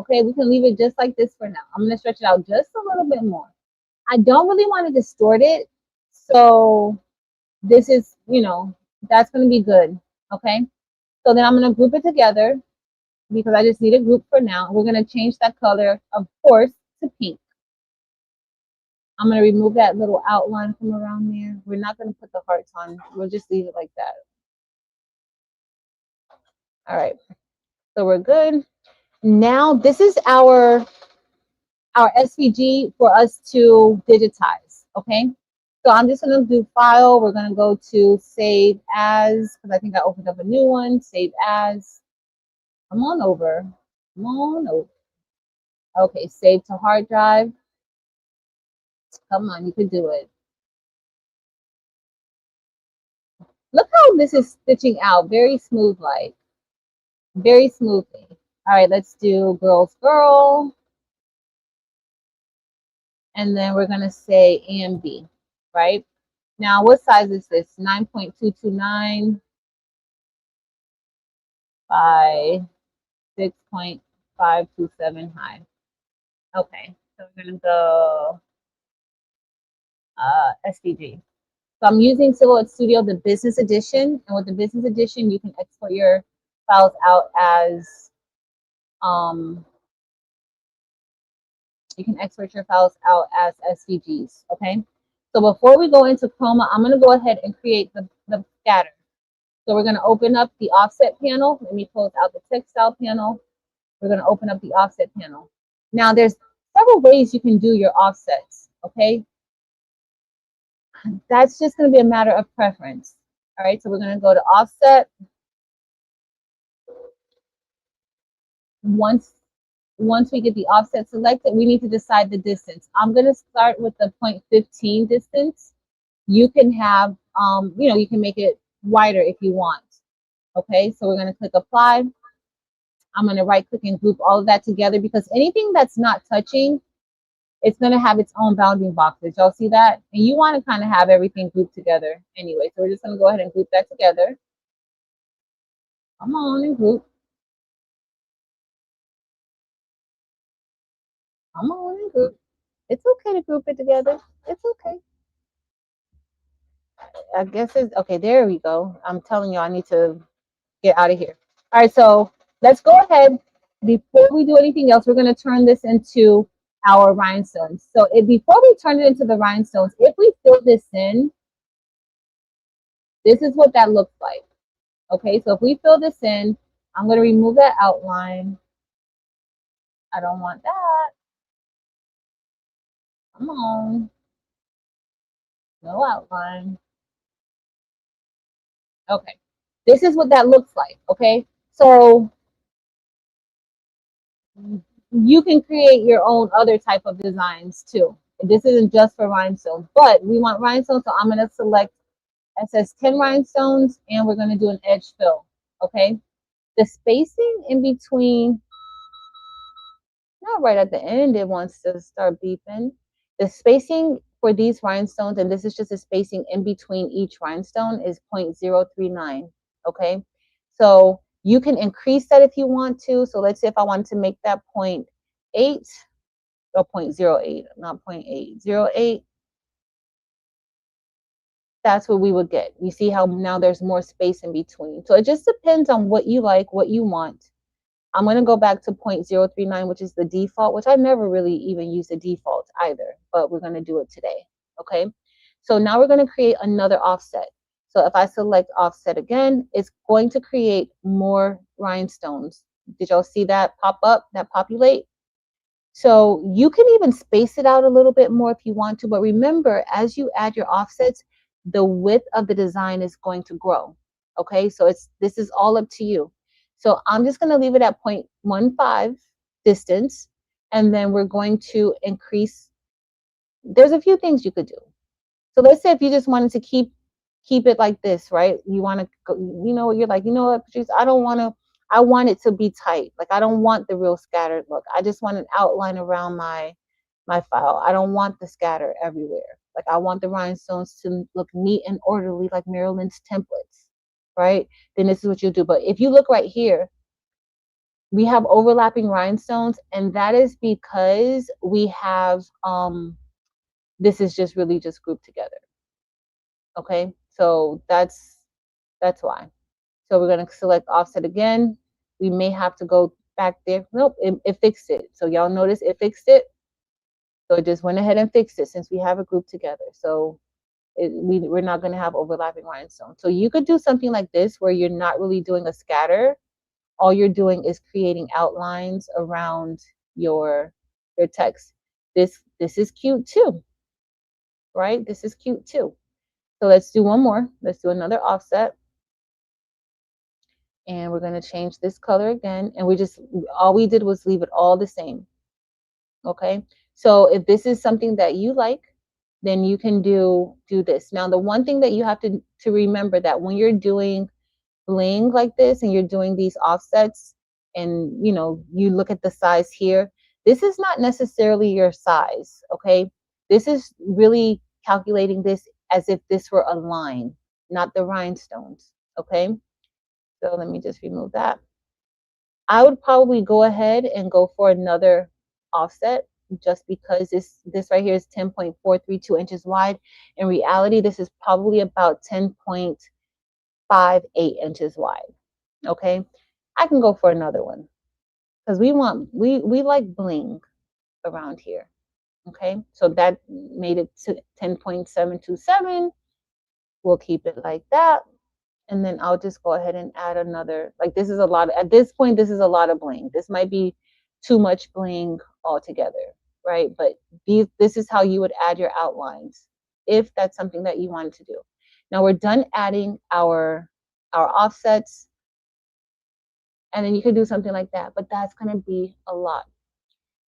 Okay, we can leave it just like this for now. I'm going to stretch it out just a little bit more. I don't really want to distort it. So this is, you know, that's going to be good. Okay, so then I'm going to group it together because I just need a group for now. We're going to change that color, of course, to pink. I'm going to remove that little outline from around there. We're not going to put the hearts on. We'll just leave it like that. All right, so we're good. Now this is our SVG for us to digitize, okay? So I'm just gonna do file. We're gonna go to save as, because I think I opened up a new one, save as. Come on over, come on over. Okay, save to hard drive. Come on, you can do it. Look how this is stitching out, very smooth like, very smoothly. All right, let's do girls girl. And then we're going to say AMB, right? Now, what size is this? 9.229 by 6.527 high. Okay, so we're going to go SVG. So I'm using Silhouette Studio, the business edition. And with the business edition, you can export your files out as, SVGs, okay? So before we go into Chroma, I'm gonna go ahead and create the scatter. So we're gonna open up the offset panel. Let me close out the textile panel. We're gonna open up the offset panel. Now there's several ways you can do your offsets, okay? That's just gonna be a matter of preference. All right, so we're gonna go to offset. Once we get the offset selected, we need to decide the distance. I'm going to start with the 0.15 distance. You can have, you can make it wider if you want. Okay, so we're going to click apply. I'm going to right click and group all of that together because anything that's not touching, it's going to have its own bounding boxes. Y'all see that? And you want to kind of have everything grouped together anyway. So we're just going to go ahead and group that together. Come on and group. Come on and group. It's okay to group it together. It's okay. I guess it's okay. There we go. I'm telling you, I need to get out of here. All right, so let's go ahead. Before we do anything else, we're going to turn this into our rhinestones. So before we turn it into the rhinestones, if we fill this in, this is what that looks like. Okay, so if we fill this in, I'm going to remove that outline. I don't want that. Come on. No outline. Okay, this is what that looks like. Okay, so you can create your own other type of designs too. This isn't just for rhinestones, but we want rhinestones, so I'm going to select SS10 rhinestones, and we're going to do an edge fill. Okay, the spacing in between, not right at the end, it wants to start beeping. The spacing for these rhinestones, and this is just a spacing in between each rhinestone, is 0.039. Okay, so you can increase that if you want to. So let's say if I wanted to make that 0.8 or 0.08, not 0.8, 0.8, that's what we would get. You see how now there's more space in between. So it just depends on what you like, what you want. I'm going to go back to 0.039, which is the default, which I never really even use the default either, but we're going to do it today. Okay, so now we're going to create another offset. So if I select offset again, it's going to create more rhinestones. Did y'all see that pop up, that populate? So you can even space it out a little bit more if you want to, but remember, as you add your offsets, the width of the design is going to grow. Okay, so this is all up to you. So I'm just going to leave it at 0.15 distance, and then we're going to increase. There's a few things you could do. So let's say if you just wanted to keep it like this, right? You want to go, you're like, you know what, Patrice, I want it to be tight. Like, I don't want the real scattered look. I just want an outline around my file. I don't want the scatter everywhere. Like, I want the rhinestones to look neat and orderly like Marilyn's templates, right? Then this is what you do. But if you look right here, we have overlapping rhinestones, and that is because we have, this is just really just grouped together. Okay, so that's why. So we're going to select offset again. We may have to go back there. Nope, it fixed it. So y'all notice it fixed it. So it just went ahead and fixed it since we have a group together. So we're not going to have overlapping rhinestones. So you could do something like this where you're not really doing a scatter. All you're doing is creating outlines around your text. This is cute too, right? This is cute too. So let's do one more. Let's do another offset. And we're going to change this color again. And all we did was leave it all the same. Okay. So if this is something that you like, then you can do this. Now, the one thing that you have to remember, that when you're doing bling like this and you're doing these offsets, and you look at the size here, this is not necessarily your size. Okay. This is really calculating this as if this were a line, not the rhinestones, okay? So let me just remove that. I would probably go ahead and go for another offset just because this right here is 10.432 inches wide. In reality, this is probably about 10.58 inches wide, okay? I can go for another one because we like bling around here, okay? So that made it to 10.727. We'll keep it like that. And then I'll just go ahead and add another, like this is a lot, at this point, this is a lot of bling. This might be too much bling altogether, right? But this is how you would add your outlines if that's something that you wanted to do. Now we're done adding our offsets, and then you could do something like that, but that's gonna be a lot.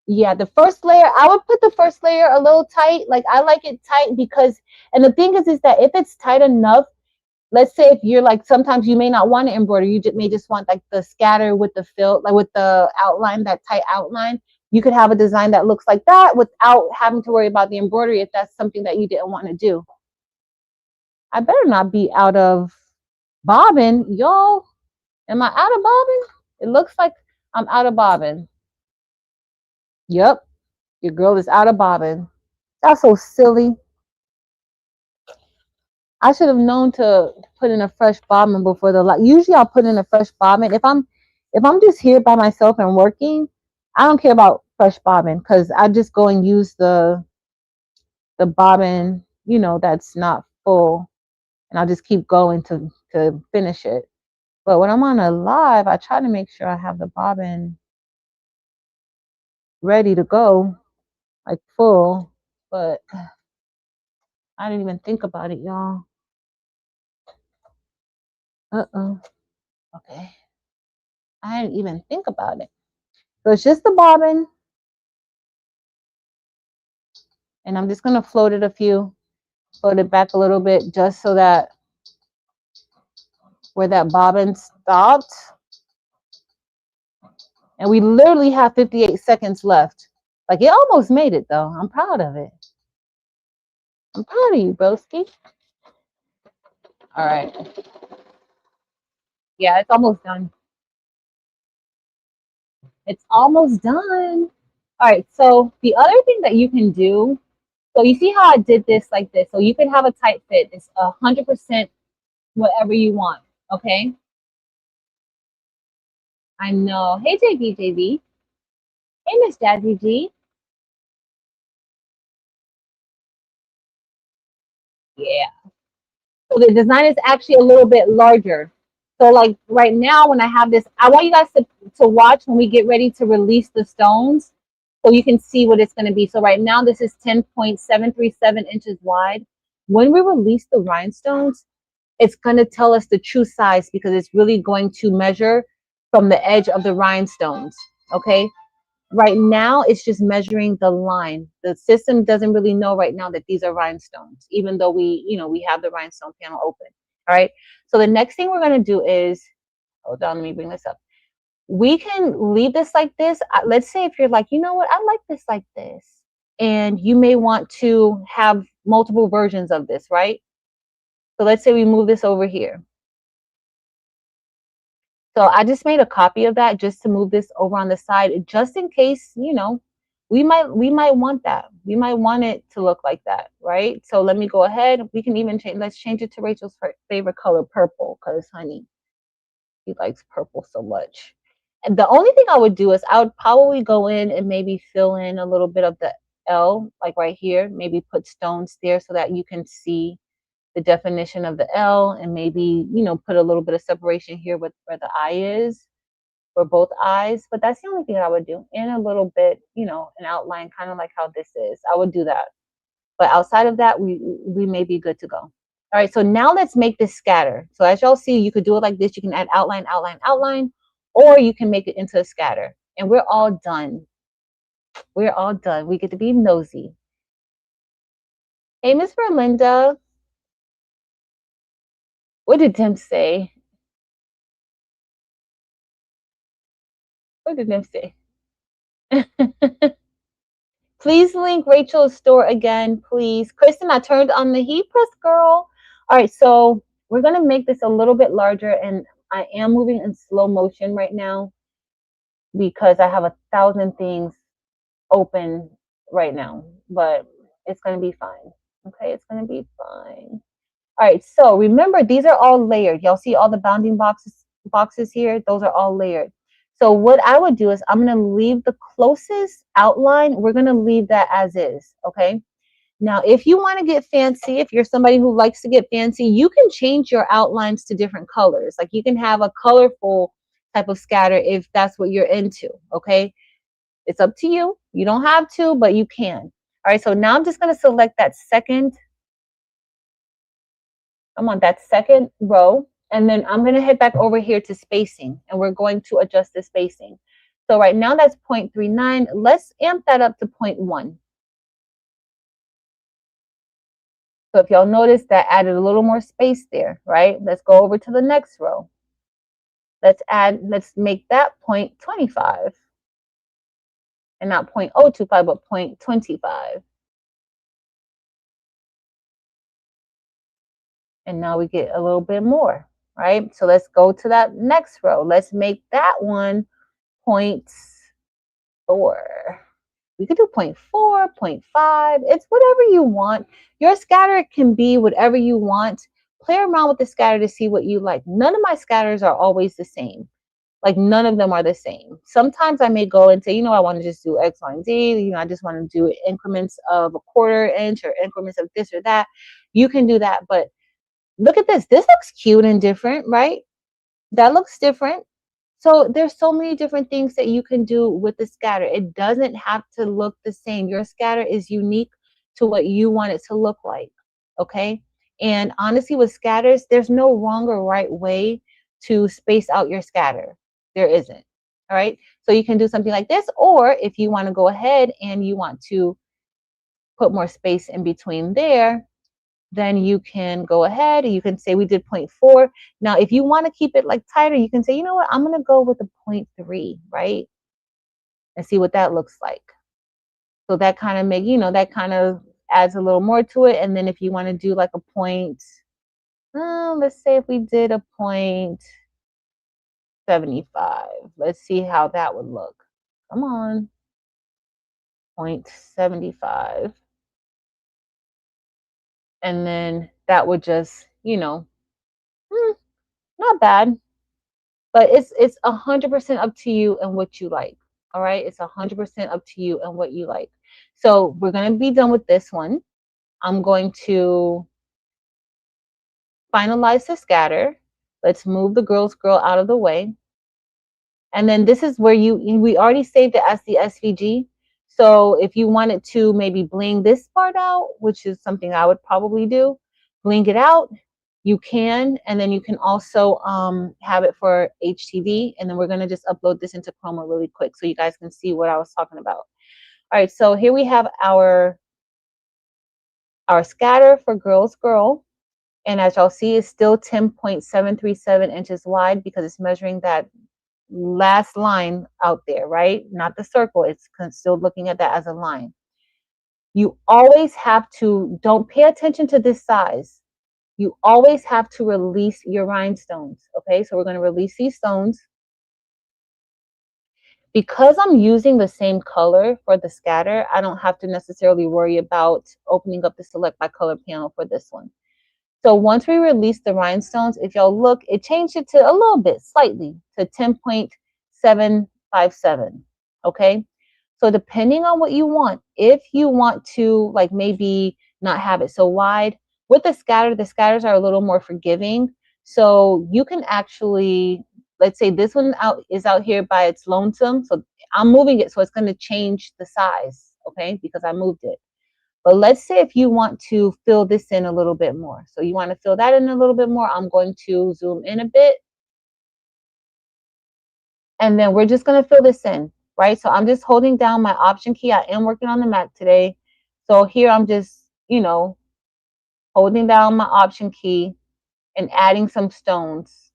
Yeah, the first layer, I would put the first layer a little tight. Like I like it tight because, and the thing is that if it's tight enough, let's say if you're like, sometimes you may not want to embroider, you may just want like the scatter with the fill, like with the outline, that tight outline. You could have a design that looks like that without having to worry about the embroidery if that's something that you didn't want to do. I better not be out of bobbin, y'all. Am I out of bobbin? It looks like I'm out of bobbin. Yep, your girl is out of bobbin. That's so silly. I should have known to put in a fresh bobbin before the light. Usually I'll put in a fresh bobbin. If I'm just here by myself and working, I don't care about fresh bobbin because I just go and use the bobbin, you know, that's not full, and I'll just keep going to finish it. But when I'm on a live, I try to make sure I have the bobbin ready to go, like full. But I didn't even think about it, y'all. Okay. I didn't even think about it. So it's just the bobbin. And I'm just going to float it back a little bit just so that where that bobbin stopped. And we literally have 58 seconds left. Like it almost made it though. I'm proud of it. I'm proud of you, broski. All right. Yeah, it's almost done. It's almost done. All right. So the other thing that you can do, so you see how I did this like this. So you can have a tight fit. It's 100% whatever you want. Okay. I know. Hey, JB. Hey, Miss Jazzy G. Yeah. So the design is actually a little bit larger. So like right now when I have this, I want you guys to watch when we get ready to release the stones so you can see what it's going to be. So right now this is 10.737 inches wide. When we release the rhinestones, it's going to tell us the true size because it's really going to measure from the edge of the rhinestones. Okay. Right now, it's just measuring the line. The system doesn't really know right now that these are rhinestones, even though we have the rhinestone panel open. All right. So the next thing we're going to do is, hold on, let me bring this up. We can leave this like this. Let's say if you're like, you know what, I like this like this. And you may want to have multiple versions of this, right? So let's say we move this over here. So I just made a copy of that just to move this over on the side, just in case, we might want that. We might want it to look like that, right? So let me go ahead. We can even let's change it to Rachel's favorite color, purple, because honey, he likes purple so much. And the only thing I would do is I would probably go in and maybe fill in a little bit of the L, like right here, maybe put stones there so that you can see the definition of the L, and maybe, put a little bit of separation here with where the I is for both eyes. But that's the only thing I would do. And a little bit, an outline, kind of like how this is. I would do that. But outside of that, we may be good to go. All right, so now let's make this scatter. So as y'all see, you could do it like this. You can add outline, outline, outline, or you can make it into a scatter. And we're all done. We're all done. We get to be nosy. Hey, Miss Berlinda. What did Tim say? What did Tim say? Please link Rachel's store again, please. Kristen, I turned on the heat press, girl. All right, so we're going to make this a little bit larger, and I am moving in slow motion right now because I have 1,000 things open right now, but it's going to be fine. Okay, it's going to be fine. All right, so remember, these are all layered. Y'all see all the bounding boxes here? Those are all layered. So what I would do is I'm going to leave the closest outline. We're going to leave that as is, okay? Now, if you want to get fancy, if you're somebody who likes to get fancy, you can change your outlines to different colors. Like you can have a colorful type of scatter if that's what you're into, okay? It's up to you. You don't have to, but you can. All right, so now I'm just going to select that second row, and then I'm going to head back over here to spacing, and we're going to adjust the spacing. So right now that's 0.39. Let's amp that up to 0.1. So if y'all notice, that added a little more space there, right? Let's go over to the next row. Let's make that 0.25. And not 0.025, but 0.25. And now we get a little bit more, right? So let's go to that next row. Let's make that one 0.4. We could do 0.4, 0.5. It's whatever you want. Your scatter can be whatever you want. Play around with the scatter to see what you like. None of my scatters are always the same. Like none of them are the same. Sometimes I may go and say, I want to just do X, Y, and Z. I just want to do increments of 1/4 inch or increments of this or that. You can do that. But look at this. This looks cute and different, right? That looks different. So there's so many different things that you can do with the scatter. It doesn't have to look the same. Your scatter is unique to what you want it to look like, okay? And honestly, with scatters, there's no wrong or right way to space out your scatter. There isn't, all right? So you can do something like this, or if you want to go ahead and you want to put more space in between there, then you can go ahead and you can say we did 0.4. Now, if you want to keep it like tighter, you can say, you know what, I'm going to go with a 0.3, right? And see what that looks like. So that kind of that kind of adds a little more to it. And then if you want to do like a point, let's say if we did a 0.75, let's see how that would look. Come on. 0.75. And then that would just, not bad. But it's 100% up to you and what you like. All right, it's 100% up to you and what you like. So we're going to be done with this one. I'm going to finalize the scatter. Let's move the girl out of the way. And then this is where we already saved it as the SVG. So if you wanted to maybe bling this part out, which is something I would probably do, bling it out, you can. And then you can also have it for HTV. And then we're going to just upload this into Chroma really quick so you guys can see what I was talking about. All right, so here we have our scatter for girl. And as y'all see, it's still 10.737 inches wide because it's measuring that last line out there, right? Not the circle. It's still looking at that as a line. You always have to, don't pay attention to this size. You always have to release your rhinestones, okay? So we're going to release these stones. Because I'm using the same color for the scatter, I don't have to necessarily worry about opening up the select by color panel for this one. So once we release the rhinestones, if y'all look, it changed it to a little bit, slightly, to 10.757, okay? So depending on what you want, if you want to like maybe not have it so wide, with the scatters are a little more forgiving. So you can actually, let's say this one is out here by its lonesome. So I'm moving it, so it's going to change the size, okay, because I moved it. But let's say if you want to fill this in a little bit more. So you want to fill that in a little bit more. I'm going to zoom in a bit. And then we're just going to fill this in, right? So I'm just holding down my Option key. I am working on the Mac today. So here I'm just, holding down my Option key and adding some stones,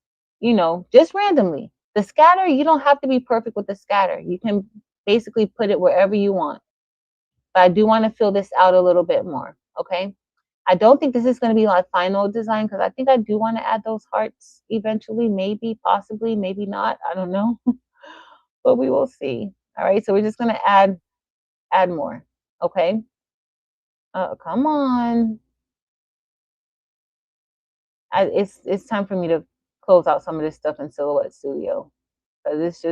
just randomly. The scatter, you don't have to be perfect with the scatter. You can basically put it wherever you want. but I do want to fill this out a little bit more, okay? I don't think this is going to be my final design because I think I do want to add those hearts eventually, maybe, possibly, maybe not. I don't know, but we will see. All right, so we're just going to add more, okay? Come on. It's time for me to close out some of this stuff in Silhouette Studio because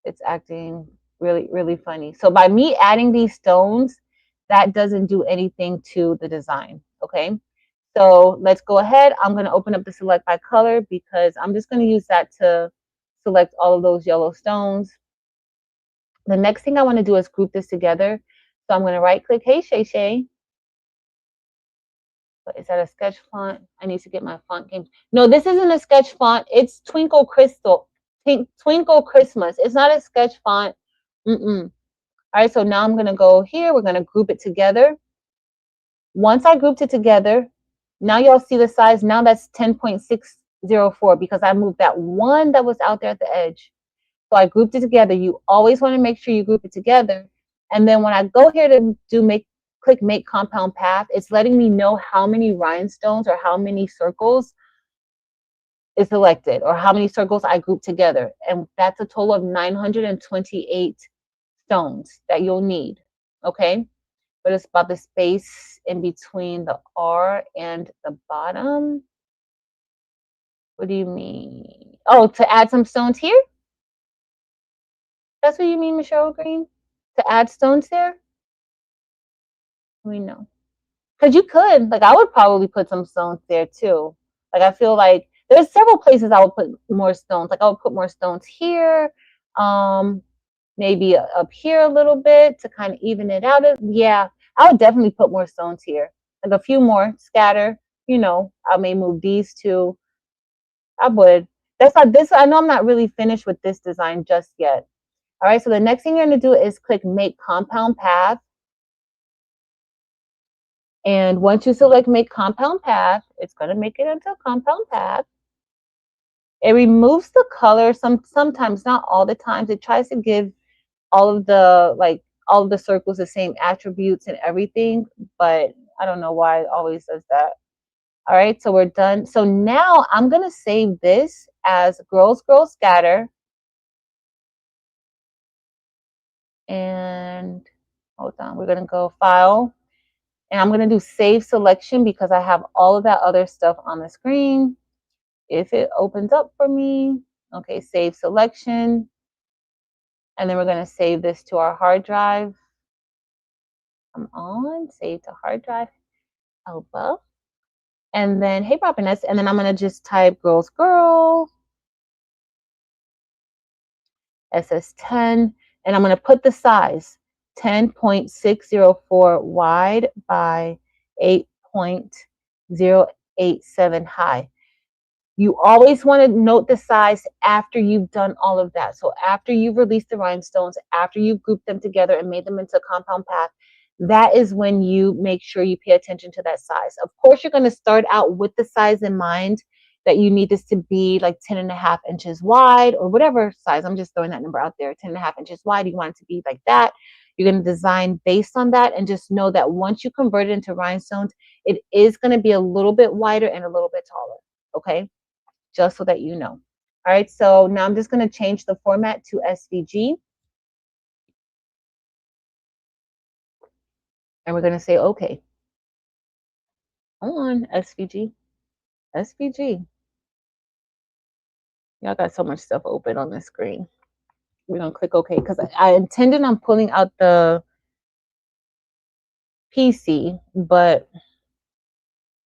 it's acting really, really funny. So by me adding these stones, that doesn't do anything to the design, okay? So let's go ahead. I'm going to open up the select by color because I'm just going to use that to select all of those yellow stones. The next thing I want to do is group this together. So I'm going to right click. Hey, Shay Shay. Is that a sketch font? I need to get my font game. No, this isn't a sketch font. It's Twinkle Crystal. Twinkle Christmas. It's not a sketch font. All right, so now I'm going to go here. We're going to group it together. Once I grouped it together, now y'all see the size. Now that's 10.604 because I moved that one that was out there at the edge. So I grouped it together. You always want to make sure you group it together. And then when I go here to click make compound path, it's letting me know how many rhinestones or how many circles is selected or how many circles I grouped together. And that's a total of 928 stones that you'll need. Okay. But it's about the space in between the R and the bottom. What do you mean? Oh, to add some stones here? That's what you mean, Michelle Green? To add stones there? We know. Because you could, like, I would probably put some stones there too. Like, I feel like there's several places I would put more stones. Like, I would put more stones here, maybe up here a little bit to kind of even it out. Yeah, I would definitely put more stones here. Like a few more, scatter. You know, I may move these two. I would. That's not this. I know I'm not really finished with this design just yet. All right, so the next thing you're going to do is click Make Compound Path. And once you select Make Compound Path, it's going to make it into a compound path. It removes the color sometimes, not all the times. It tries to give all of the circles the same attributes and everything, but I don't know why it always does that. All right, so we're done. So now I'm going to save this as Girls Girls Scatter. And hold on, we're going to go File. And I'm going to do Save Selection because I have all of that other stuff on the screen. If it opens up for me, okay, Save Selection. And then we're going to save this to our hard drive. Come on, save to hard drive. Elba. And then, hey, Robiness. And then I'm going to just type Girls Girl. SS10. And I'm going to put the size 10.604 wide by 8.087 high. You always want to note the size after you've done all of that. So after you've released the rhinestones, after you've grouped them together and made them into a compound path, that is when you make sure you pay attention to that size. Of course, you're going to start out with the size in mind that you need this to be like 10.5 inches wide or whatever size. I'm just throwing that number out there, 10.5 inches wide. You want it to be like that. You're going to design based on that and just know that once you convert it into rhinestones, it is going to be a little bit wider and a little bit taller. Okay. Just so that you know. All right, so now I'm just going to change the format to SVG. And we're going to say, okay. Come on, SVG. SVG. Y'all got so much stuff open on the screen. We're going to click OK because I intended on pulling out the PC, but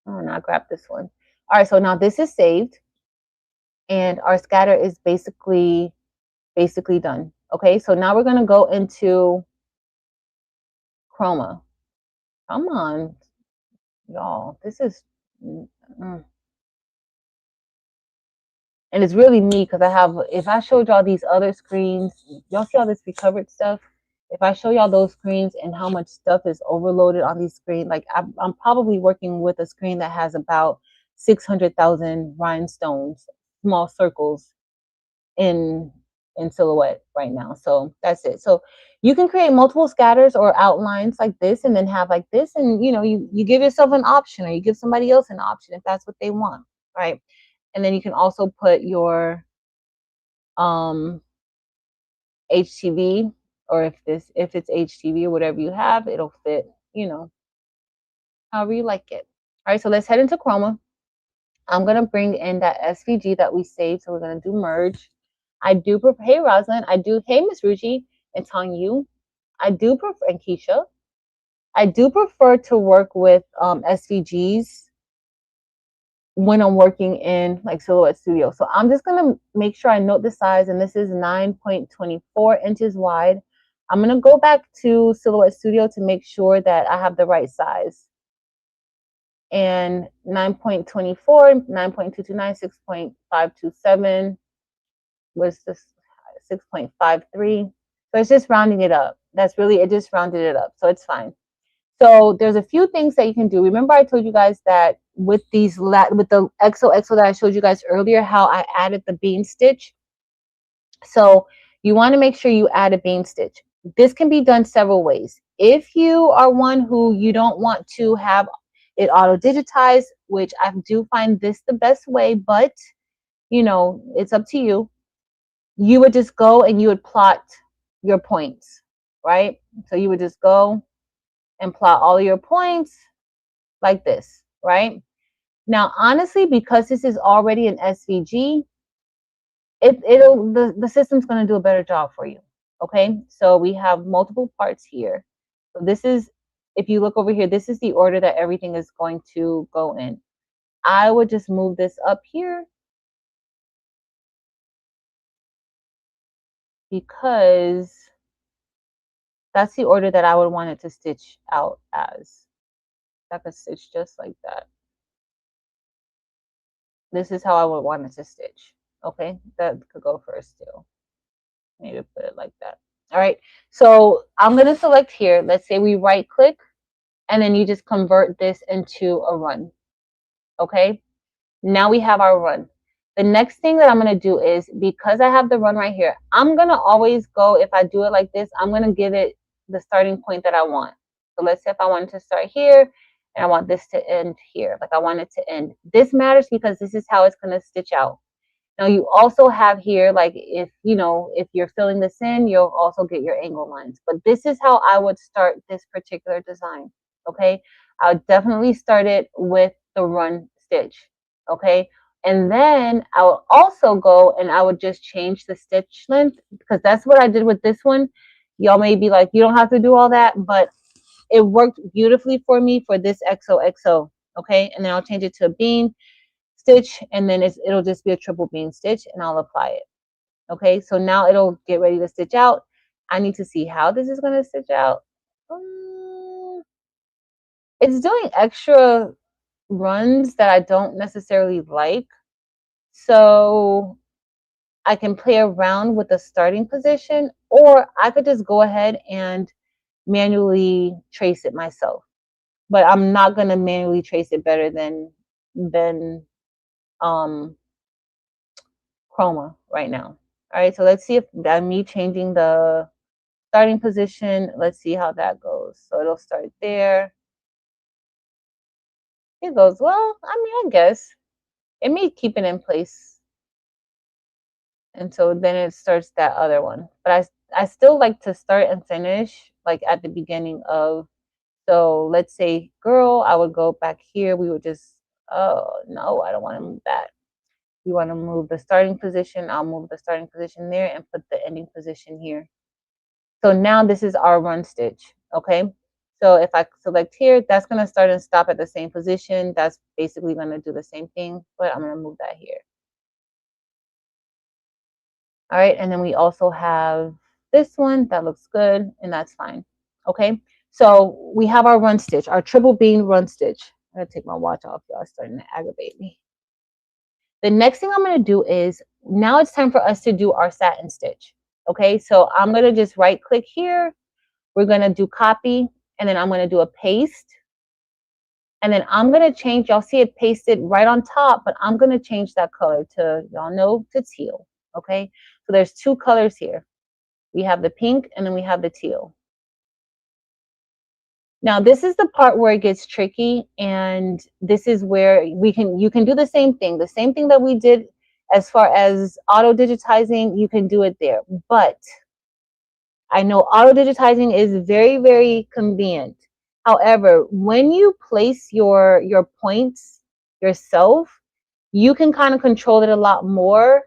oh, no, I grabbed this one. All right, so now this is saved. And our scatter is basically done. Okay, so now we're going to go into Chroma. Come on, y'all. This is... and it's really neat because I have, if I showed y'all these other screens, y'all see all this recovered stuff? If I show y'all those screens and how much stuff is overloaded on these screens, like I'm probably working with a screen that has about 600,000 rhinestones, small circles in in silhouette right now. So that's it. So you can create multiple scatters or outlines like this, and then have like this, and you give yourself an option, or you give somebody else an option if that's what they want, right? And then you can also put your HTV, or if it's HTV or whatever you have, it'll fit, however you like it. All right, so let's head into Chroma. I'm gonna bring in that SVG that we saved, so we're gonna do merge. I do prefer, hey Rosalind, hey Miss Ruji, and Tong Yu. I do prefer, and Keisha, I do prefer to work with SVGs when I'm working in like Silhouette Studio. So I'm just gonna make sure I note the size, and this is 9.24 inches wide. I'm gonna go back to Silhouette Studio to make sure that I have the right size. And 9.24, 9.229, 6.527 was this 6.53. So it's just rounding it up. That's really, it just rounded it up. So it's fine. So there's a few things that you can do. Remember I told you guys that with these, with the XOXO that I showed you guys earlier, how I added the bean stitch. So you want to make sure you add a bean stitch. This can be done several ways. If you are one who you don't want to have it auto digitized, which I do find this the best way, but it's up to you. You would just go and you would plot your points, right? So you would just go and plot all your points like this, right? Now, honestly, because this is already an SVG, the system's going to do a better job for you. Okay, so we have multiple parts here. So this is, if you look over here, this is the order that everything is going to go in. I would just move this up here because that's the order that I would want it to stitch out as. I could stitch just like that. This is how I would want it to stitch. Okay, that could go first too. Maybe put it like that. All right, so I'm going to select here. Let's say we right click, and then you just convert this into a run. Okay, now we have our run. The next thing that I'm going to do is, because I have the run right here, I'm going to always go, if I do it like this, I'm going to give it the starting point that I want. So let's say if I wanted to start here and I want this to end here, like I want it to end. This matters because this is how it's going to stitch out. Now you also have here, like if you're filling this in, you'll also get your angle lines. But this is how I would start this particular design. Okay, I would definitely start it with the run stitch. Okay, and then I will also go and I would just change the stitch length, because that's what I did with this one. Y'all may be like, you don't have to do all that, but it worked beautifully for me for this XOXO. Okay, and then I'll change it to a bean stitch, and then it'll just be a triple bean stitch, and I'll apply it. Okay, so now it'll get ready to stitch out. I need to see how this is going to stitch out. It's doing extra runs that I don't necessarily like, so I can play around with the starting position, or I could just go ahead and manually trace it myself. But I'm not going to manually trace it better than Chroma right now. All right, so let's see if that me changing the starting position. Let's see how that goes. So it'll start there. It goes, well, I mean, I guess it may keep it in place. And so then it starts that other one. But I still like to start and finish like at the beginning of, so let's say girl, I would go back here. We would just, oh no, I don't want to move that. You want to move the starting position, I'll move the starting position there and put the ending position here. So now this is our run stitch, okay? So if I select here, that's going to start and stop at the same position. That's basically going to do the same thing, but I'm going to move that here. All right, and then we also have this one that looks good, and that's fine, okay? So we have our run stitch, our triple bean run stitch. I'm going to take my watch off, y'all. It's starting to aggravate me. The next thing I'm going to do is, now it's time for us to do our satin stitch. Okay, so I'm going to just right click here. We're going to do copy, and then I'm going to do a paste. And then I'm going to change, y'all see it pasted right on top, but I'm going to change that color to, y'all know, to teal. Okay, so there's two colors here. We have the pink and then we have the teal. Now this is the part where it gets tricky, and this is where you can do the same thing that we did as far as auto digitizing. You can do it there, but I know auto digitizing is very, very convenient. However, when you place your points yourself, you can kind of control it a lot more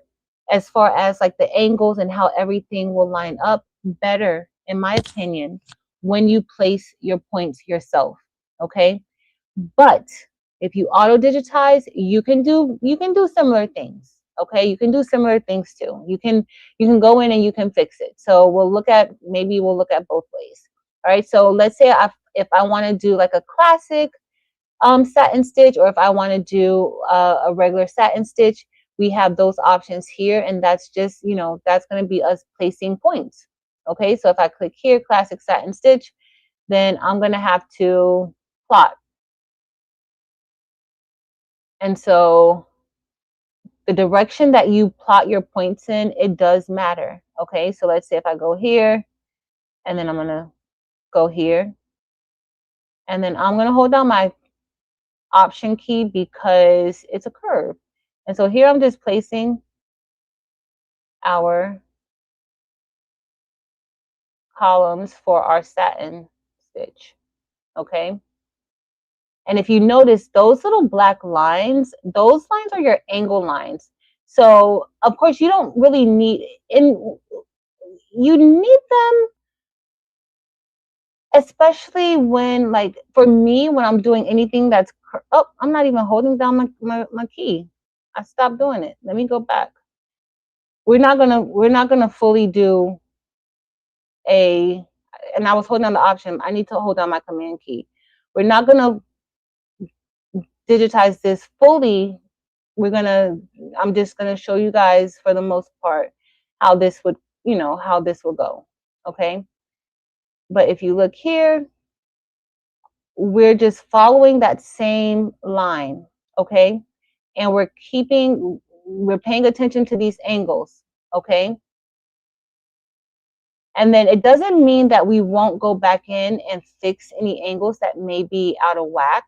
as far as like the angles and how everything will line up better, in my opinion, when you place your points yourself. Okay. But if you auto digitize, you can do similar things. Okay, you can do similar things too. You can go in and you can fix it. So we'll look at both ways. All right. So let's say if I want to do like a classic satin stitch, or if I want to do a regular satin stitch, we have those options here, and that's just, that's going to be us placing points. Okay, so if I click here, classic satin stitch, then I'm going to have to plot. And so the direction that you plot your points in, it does matter. Okay, so let's say if I go here, and then I'm going to go here, and then I'm going to hold down my option key because it's a curve. And so here I'm just placing our columns for our satin stitch. Okay. And if you notice, those little black lines, those lines are your angle lines. So of course you don't really need, you need them, especially when, like for me, when I'm doing anything that's, oh, I'm not even holding down my key. I stopped doing it. Let me go back. We're not gonna fully do and I was holding down the option. I need to hold down my command key. We're not gonna digitize this fully. I'm just gonna show you guys for the most part how this would, how this will go. Okay. But if you look here, we're just following that same line. Okay. And we're paying attention to these angles. Okay. And then it doesn't mean that we won't go back in and fix any angles that may be out of whack,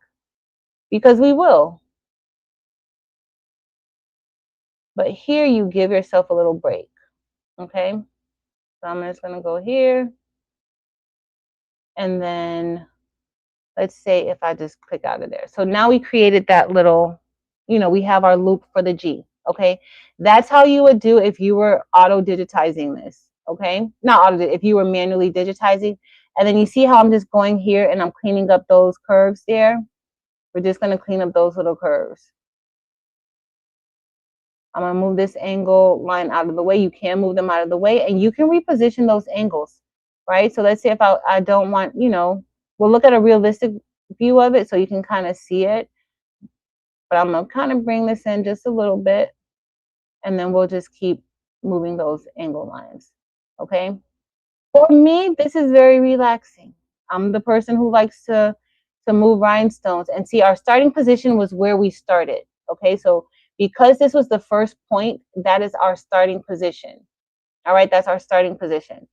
because we will. But here you give yourself a little break. Okay. So I'm just going to go here. And then let's say if I just click out of there. So now we created that little, we have our loop for the G. Okay. That's how you would do if you were auto digitizing this. Okay. Not auto, if you were manually digitizing. And then you see how I'm just going here and I'm cleaning up those curves there. We're just going to clean up those little curves. I'm going to move this angle line out of the way. You can move them out of the way, and you can reposition those angles, right? So let's say if I don't want, we'll look at a realistic view of it so you can kind of see it. But I'm going to kind of bring this in just a little bit, and then we'll just keep moving those angle lines, okay? For me, this is very relaxing. I'm the person who likes to move rhinestones. And see, our starting position was where we started, okay? So because this was the first point, that is our starting position. All right, that's our starting position.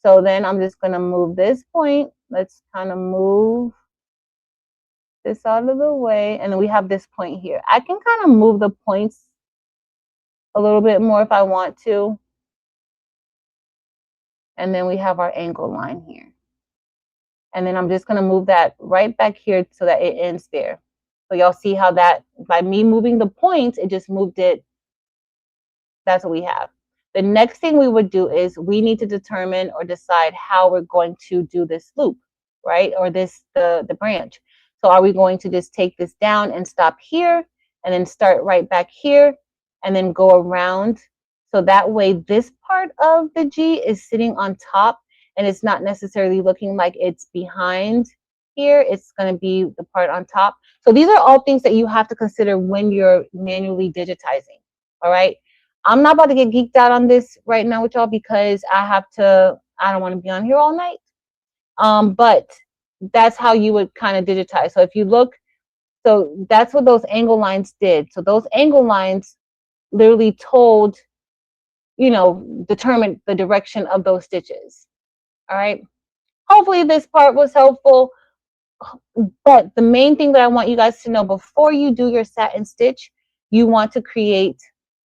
So then I'm just going to move this point. Let's kind of move this out of the way. And then we have this point here. I can kind of move the points a little bit more if I want to. And then we have our angle line here. And then I'm just going to move that right back here so that it ends there. So y'all see how that, by me moving the points, it just moved it. That's what we have. The next thing we would do is we need to determine or decide how we're going to do this loop, right? Or the branch. So are we going to just take this down and stop here and then start right back here and then go around? So that way this part of the G is sitting on top and it's not necessarily looking like it's behind here. It's going to be the part on top. So these are all things that you have to consider when you're manually digitizing. All right. I'm not about to get geeked out on this right now with y'all because I don't want to be on here all night. But that's how you would kind of digitize. So if you look, so that's what those angle lines did. So those angle lines literally told you know, determine the direction of those stitches. All right. Hopefully this part was helpful. But the main thing that I want you guys to know before you do your satin stitch, you want to create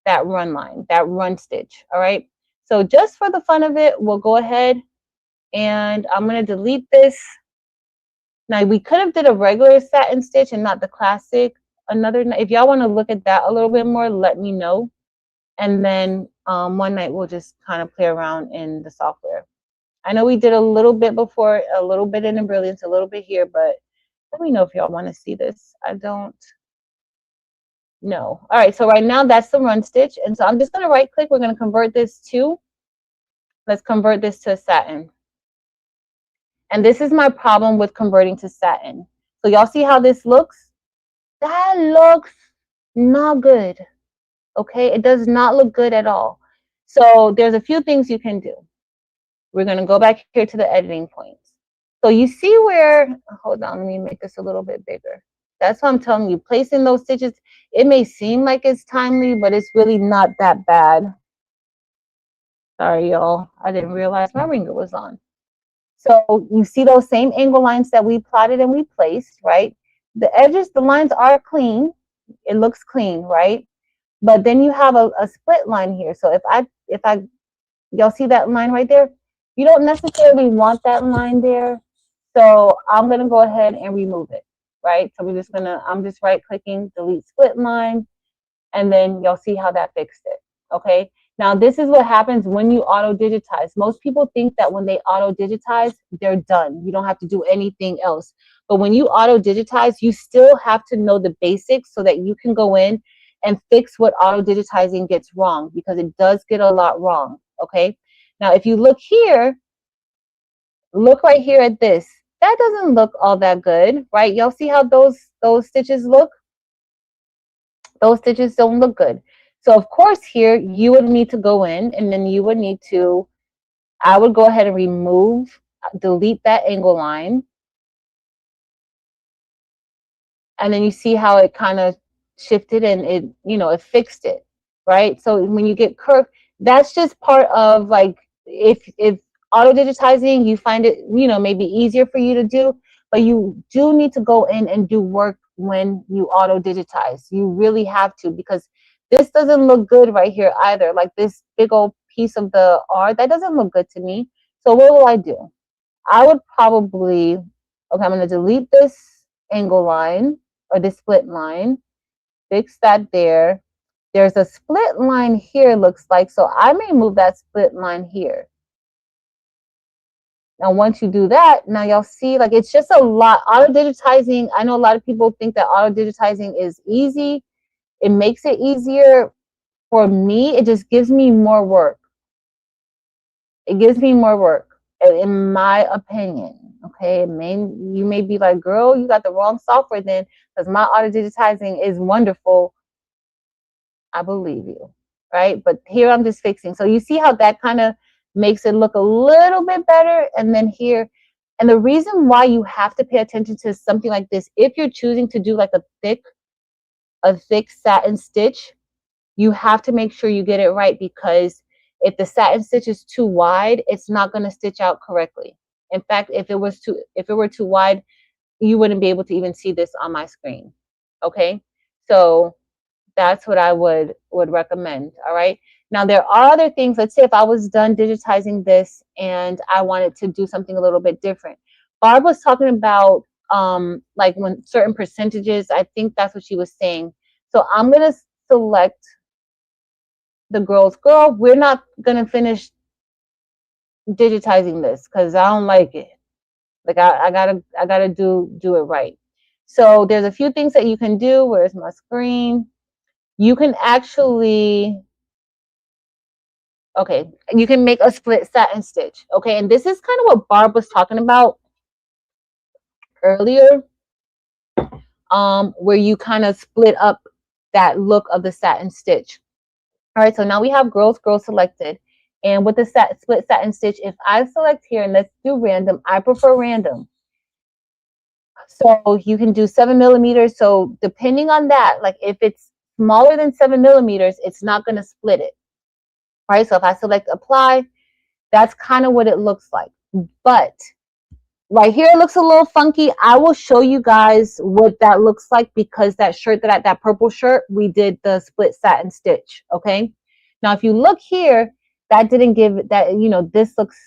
that run line, that run stitch. All right. So just for the fun of it, we'll go ahead and I'm going to delete this. Now we could have did a regular satin stitch and not the classic. If y'all want to look at that a little bit more, let me know. And then one night we'll just kind of play around in the software. I know we did a little bit before, a little bit in Brilliance, a little bit here, but let me know if y'all want to see this. I don't know. All right, so right now that's the run stitch. And so I'm just going to right click. We're going to convert this to, let's convert this to a satin. And this is my problem with converting to satin. So y'all see how this looks? That looks not good. Okay, it does not look good at all. So there's a few things you can do. We're going to go back here to the editing points. So you see where, hold on, let me make this a little bit bigger. That's what I'm telling you. Placing those stitches, it may seem like it's timely, but it's really not that bad. Sorry, y'all. I didn't realize my ringer was on. So you see those same angle lines that we plotted and we placed, right? The edges, the lines are clean. It looks clean, right? But then you have a split line here. So if I, y'all see that line right there? You don't necessarily want that line there. So I'm going to go ahead and remove it, right? So I'm just right clicking, delete split line, and then you'll see how that fixed it, okay? Now, this is what happens when you auto digitize. Most people think that when they auto digitize, they're done. You don't have to do anything else. But when you auto digitize, you still have to know the basics so that you can go in and fix what auto digitizing gets wrong, because it does get a lot wrong, okay? Now, if you look here, look right here at this. That doesn't look all that good, right? Y'all see how those stitches look? Those stitches don't look good. So of course here you would need to go in and then you would need to, I would go ahead and remove, delete that angle line. And then you see how it kind of shifted and it, you know, it fixed it, right? So when you get curved, that's just part of, like, if auto digitizing, you find it, you know, maybe easier for you to do, but you do need to go in and do work when you auto digitize. You really have to, because this doesn't look good right here either. Like this big old piece of the R, that doesn't look good to me. So what will I do? I would probably, okay, I'm going to delete this angle line or this split line, fix that there. There's a split line here, looks like, so I may move that split line here. Now, once you do that, now y'all see, like, it's just a lot. Auto digitizing, I know a lot of people think that auto digitizing is easy. It makes it easier. For me, it just gives me more work. It gives me more work, in my opinion. Okay, you may be like, girl, you got the wrong software then, because my auto digitizing is wonderful. I believe you, right? But here I'm just fixing. So you see how that kind of makes it look a little bit better. And then here, and the reason why you have to pay attention to something like this, if you're choosing to do like a thick satin stitch, you have to make sure you get it right, because if the satin stitch is too wide, it's not going to stitch out correctly. In fact, if it were too wide, you wouldn't be able to even see this on my screen. Okay, so that's what I would recommend. All right. Now there are other things. Let's say if I was done digitizing this and I wanted to do something a little bit different. Barb was talking about like when certain percentages, I think that's what she was saying. So I'm going to select the girl, we're not going to finish digitizing this because I don't like it. Like I gotta do it right. So there's a few things that you can do. Where's my screen? You can actually, okay, you can make a split satin stitch. Okay, and this is kind of what Barb was talking about earlier, where you kind of split up that look of the satin stitch. All right, so now we have girl selected. And with the split satin stitch, if I select here, and let's do random, I prefer random. So you can do 7 millimeters. So depending on that, like if it's smaller than 7 millimeters, it's not going to split it. right? So if I select apply, that's kind of what it looks like. But right here, it looks a little funky. I will show you guys what that looks like because that shirt, that purple shirt, we did the split satin stitch, okay? Now, if you look here, that didn't give that, you know, this looks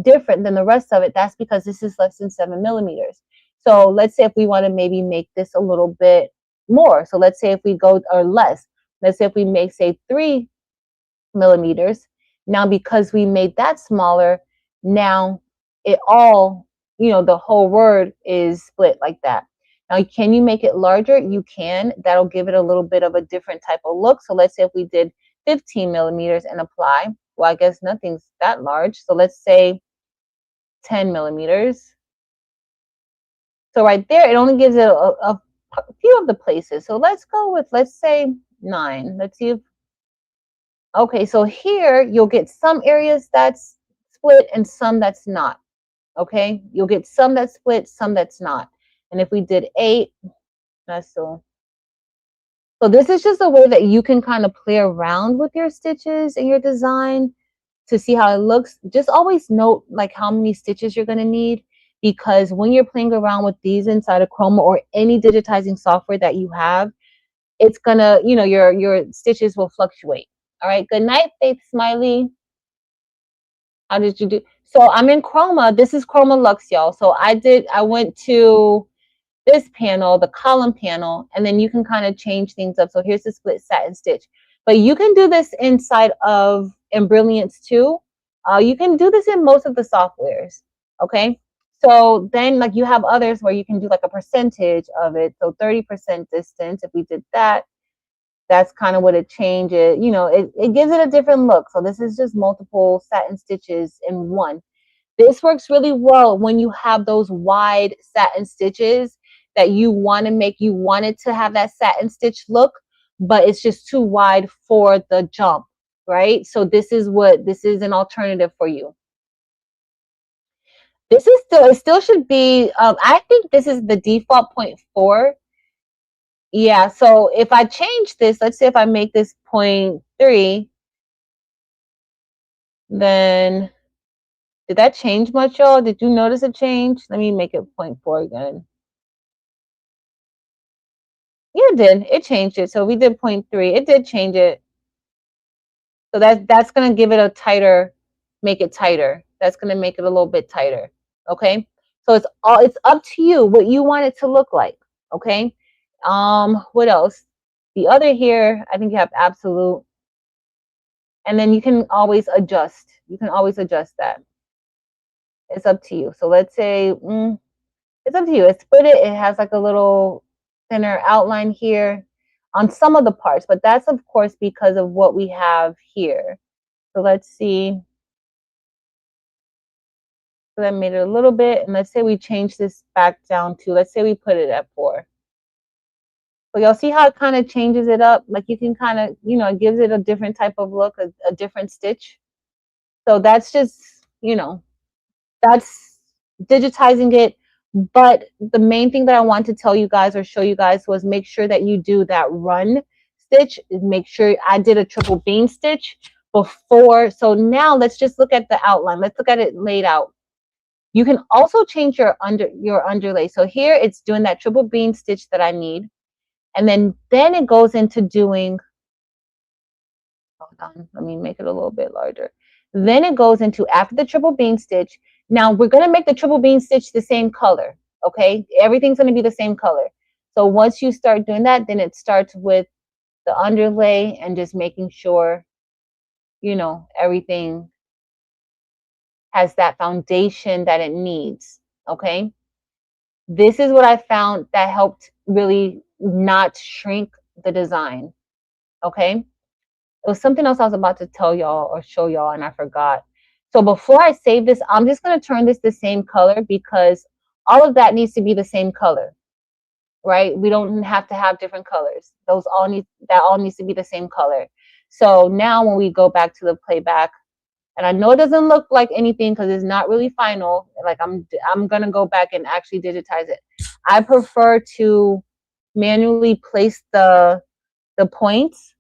different than the rest of it. That's because this is less than 7 millimeters. So let's say if we want to maybe make this a little bit more. So let's say if we go, or less, let's say if we make, say, 3 millimeters. Now, because we made that smaller, now it all, you know, the whole word is split like that. Now, can you make it larger? You can. That'll give it a little bit of a different type of look. So let's say if we did 15 millimeters and apply, well, I guess nothing's that large. So let's say 10 millimeters. So right there, it only gives it a few of the places. So let's go with, let's say 9. Let's see if, okay, so here you'll get some areas that's split and some that's not. Okay, you'll get some that's split, some that's not. And if we did 8, that's still. So this is just a way that you can kind of play around with your stitches and your design to see how it looks. Just always note like how many stitches you're going to need, because when you're playing around with these inside of Chroma or any digitizing software that you have, it's gonna, you know, your stitches will fluctuate. All right, good night, Faith Smiley. How did you do? So I'm in Chroma. This is Chroma Lux, y'all. So I went to this panel, the column panel, and then you can kind of change things up. So here's the split satin stitch. But you can do this inside of Embrilliance too. You can do this in most of the softwares, okay? So then like you have others where you can do like a percentage of it. So 30% distance, if we did that, that's kind of what it changes. You know, it gives it a different look. So this is just multiple satin stitches in one. This works really well when you have those wide satin stitches that you want to make, you want it to have that satin stitch look, but it's just too wide for the jump, right? So this is an alternative for you. This is still, it still should be, I think this is the default 0.4. Yeah, so if I change this, let's say if I make this 0.3, then did that change much, y'all? Did you notice a change? Let me make it 0.4 again. Yeah, it did. It changed it. So we did 0.3. It did change it. So that's going to give it a tighter, make it tighter. That's going to make it a little bit tighter. Okay. So it's up to you what you want it to look like. Okay. What else? The other here, I think you have absolute. And then you can always adjust. You can always adjust that. It's up to you. So let's say, it's up to you. It's split it. It has like a little thinner outline here on some of the parts, but that's of course because of what we have here. So let's see. So that made it a little bit, and let's say we change this back down to, let's say we put it at 4. So y'all see how it kind of changes it up? Like you can kind of, you know, it gives it a different type of look, a different stitch. So that's just, you know, that's digitizing it. But the main thing that I want to tell you guys or show you guys was make sure that you do that run stitch. Make sure I did a triple beam stitch before. So now let's just look at the outline. Let's look at it laid out. You can also change your underlay. So here it's doing that triple beam stitch that I need. And then it goes into doing, hold on, let me make it a little bit larger. Then it goes into, after the triple beam stitch, now we're going to make the triple beam stitch the same color, okay? Everything's going to be the same color. So once you start doing that, then it starts with the underlay and just making sure, you know, everything has that foundation that it needs, okay? This is what I found that helped really not shrink the design, okay? It was something else I was about to tell y'all or show y'all and I forgot. So before I save this, I'm just going to turn this the same color because all of that needs to be the same color, right? We don't have to have different colors. That all needs to be the same color. So now when we go back to the playback, and I know it doesn't look like anything because it's not really final. Like I'm going to go back and actually digitize it. I prefer to manually place the points.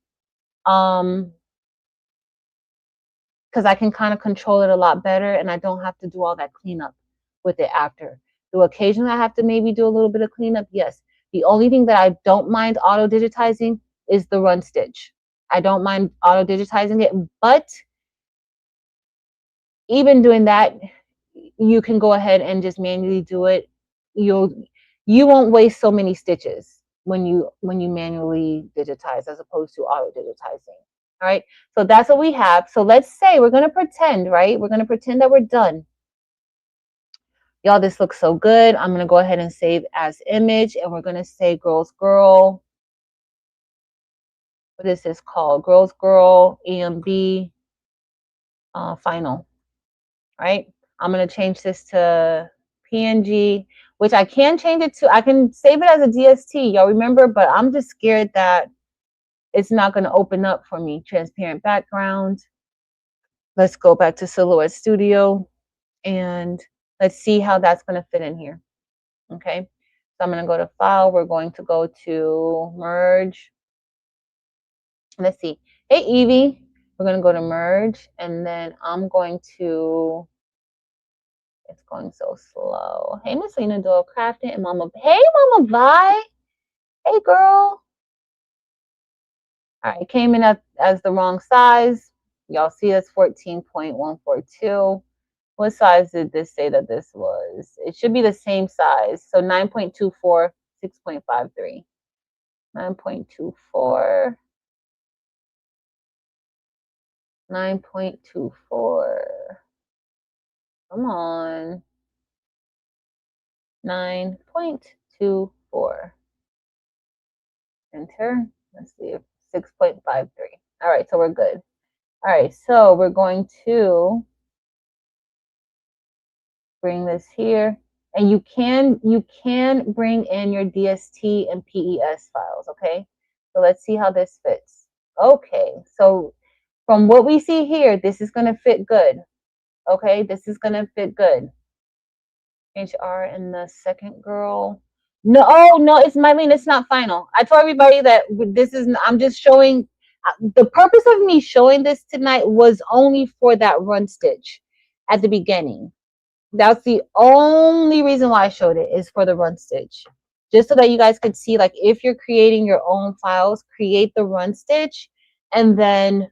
because I can kind of control it a lot better, and I don't have to do all that cleanup with it after. Do occasionally I have to maybe do a little bit of cleanup? Yes. The only thing that I don't mind auto digitizing is the run stitch. I don't mind auto digitizing it, but even doing that, you can go ahead and just manually do it. You won't waste so many stitches when you manually digitize as opposed to auto digitizing. All right, so that's what we have. So let's say we're going to pretend, right? We're going to pretend that we're done. Y'all, this looks so good. I'm going to go ahead and save as image, and we're going to say girls girl. What is this called? Girls girl EMB final, right? I'm going to change this to PNG, which I can change it to. I can save it as a DST, y'all remember, but I'm just scared that it's not going to open up for me. Transparent background. Let's go back to Silhouette Studio, and let's see how that's going to fit in here. Okay, so I'm going to go to File. We're going to go to Merge. Let's see. Hey, Evie. We're going to go to Merge, and then I'm going to, it's going so slow. Hey, Miss Lena Doyle Crafting and Mama. Hey, Mama Vi. Hey, girl. All right, came in as the wrong size. Y'all see that's 14.142. What size did this say that this was? It should be the same size. So 9.24, 6.53. 9.24. 9.24. Come on. 9.24. Enter. Let's see. 6.53. All right, so we're good. All right, so we're going to bring this here. And you can bring in your DST and PES files, okay? So let's see how this fits. Okay, so from what we see here, this is going to fit good. Okay, this is going to fit good. HR and the second girl. No, oh, no, it's Mylene. It's not final. I told everybody that this is, I'm just showing, the purpose of me showing this tonight was only for that run stitch at the beginning. That's the only reason why I showed it, is for the run stitch. Just so that you guys could see, like, if you're creating your own files, create the run stitch and then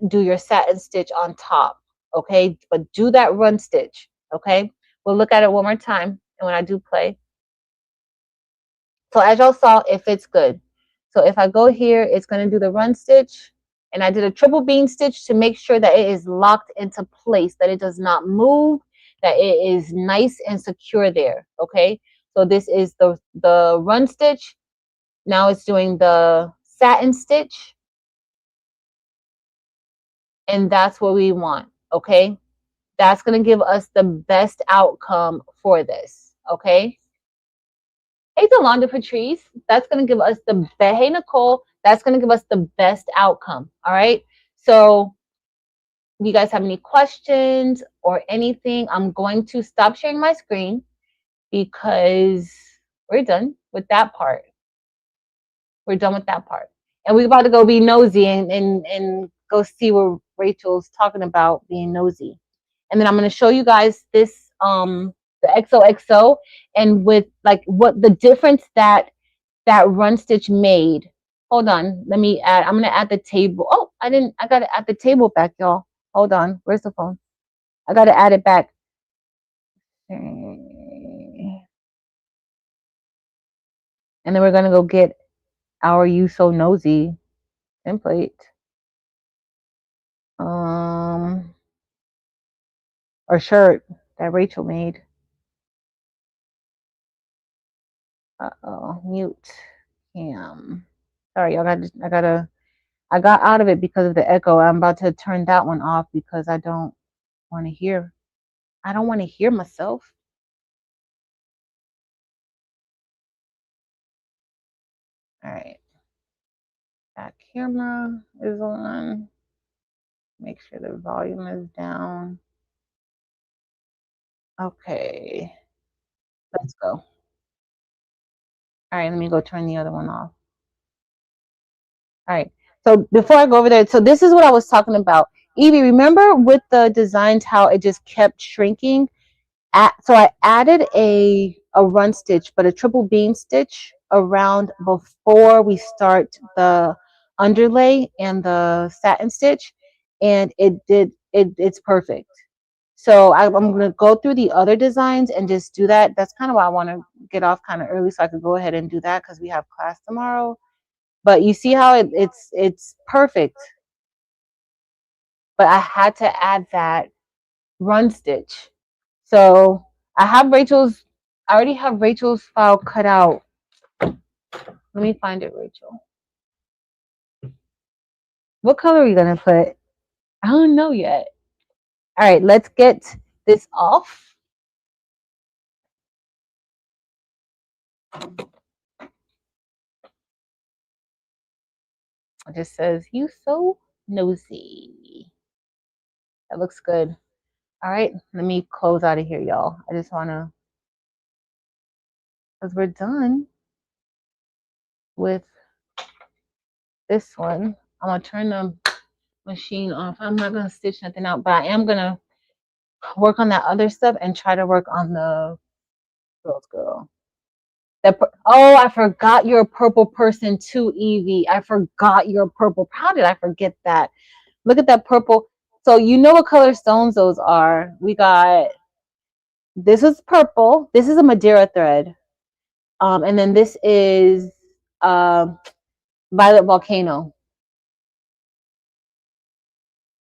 do your satin stitch on top. Okay, but do that run stitch. Okay, we'll look at it one more time, and when I do play. So as y'all saw, it fits good. So if I go here, it's going to do the run stitch, and I did a triple bean stitch to make sure that it is locked into place, that it does not move, that it is nice and secure there. Okay, so this is the run stitch. Now it's doing the satin stitch, and that's what we want. Okay, that's going to give us the best outcome for this. Okay. Hey, Delonda Patrice, that's going to give us the best. Hey, Nicole, that's going to give us the best outcome. All right. So if you guys have any questions or anything, I'm going to stop sharing my screen because we're done with that part. We're done with that part. And we're about to go be nosy and go see what Rachel's talking about, being nosy. And then I'm going to show you guys this, the XOXO, and with like what the difference that run stitch made. Hold on, let me add, I'm going to add the table. Oh, I got to add the table back, y'all. Hold on, where's the phone? I got to add it back. And then we're going to go get our You So Nosy template. Or shirt that Rachel made. Uh-oh, mute cam. Sorry, y'all, I got out of it because of the echo. I'm about to turn that one off because I don't want to hear myself. All right. That camera is on. Make sure the volume is down. Okay. Let's go. All right, let me go turn the other one off. All right. So before I go over there, so this is what I was talking about. Evie, remember with the designs how it just kept shrinking? So I added a run stitch, but a triple beam stitch around before we start the underlay and the satin stitch, and it's perfect. So I'm going to go through the other designs and just do that. That's kind of why I want to get off kind of early so I could go ahead and do that because we have class tomorrow. But you see how it's perfect. But I had to add that run stitch. So I already have Rachel's file cut out. Let me find it, Rachel. What color are you going to put? I don't know yet. All right, let's get this off. It just says, you so nosy. That looks good. All right, let me close out of here, y'all. I just want to, because we're done with this one. I'm going to turn the machine off. I'm not going to stitch nothing out, but I am going to work on that other stuff and try to work on the girl. Oh, I forgot you're a purple person too, Evie. I forgot you're purple. How did I forget that? Look at that purple. So you know what color stones those are. We got, this is purple. This is a Madeira thread. And then this is Violet Volcano.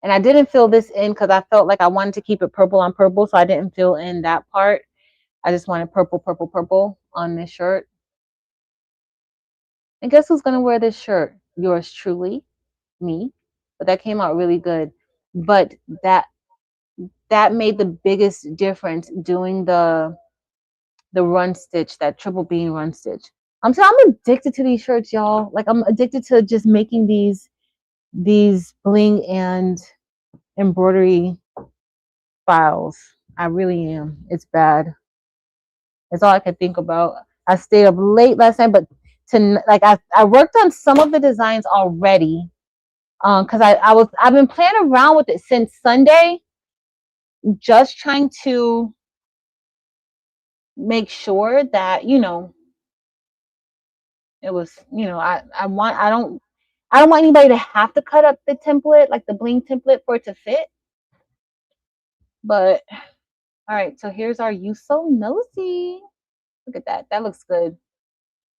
And I didn't fill this in because I felt like I wanted to keep it purple on purple. So I didn't fill in that part. I just wanted purple, purple, purple on this shirt. And guess who's going to wear this shirt? Yours truly, me. But that came out really good. But that made the biggest difference doing the run stitch, that triple beam run stitch. I'm addicted to these shirts, y'all. Like I'm addicted to just making these bling and embroidery files. I really am. It's bad. It's all I could think about. I stayed up late last night, but I worked on some of the designs already. Because I've been playing around with it since Sunday, just trying to make sure that, you know, it was, you know, I don't want anybody to have to cut up the template, like the bling template, for it to fit. But all right, so here's our You So Nosy. Look at that. That looks good.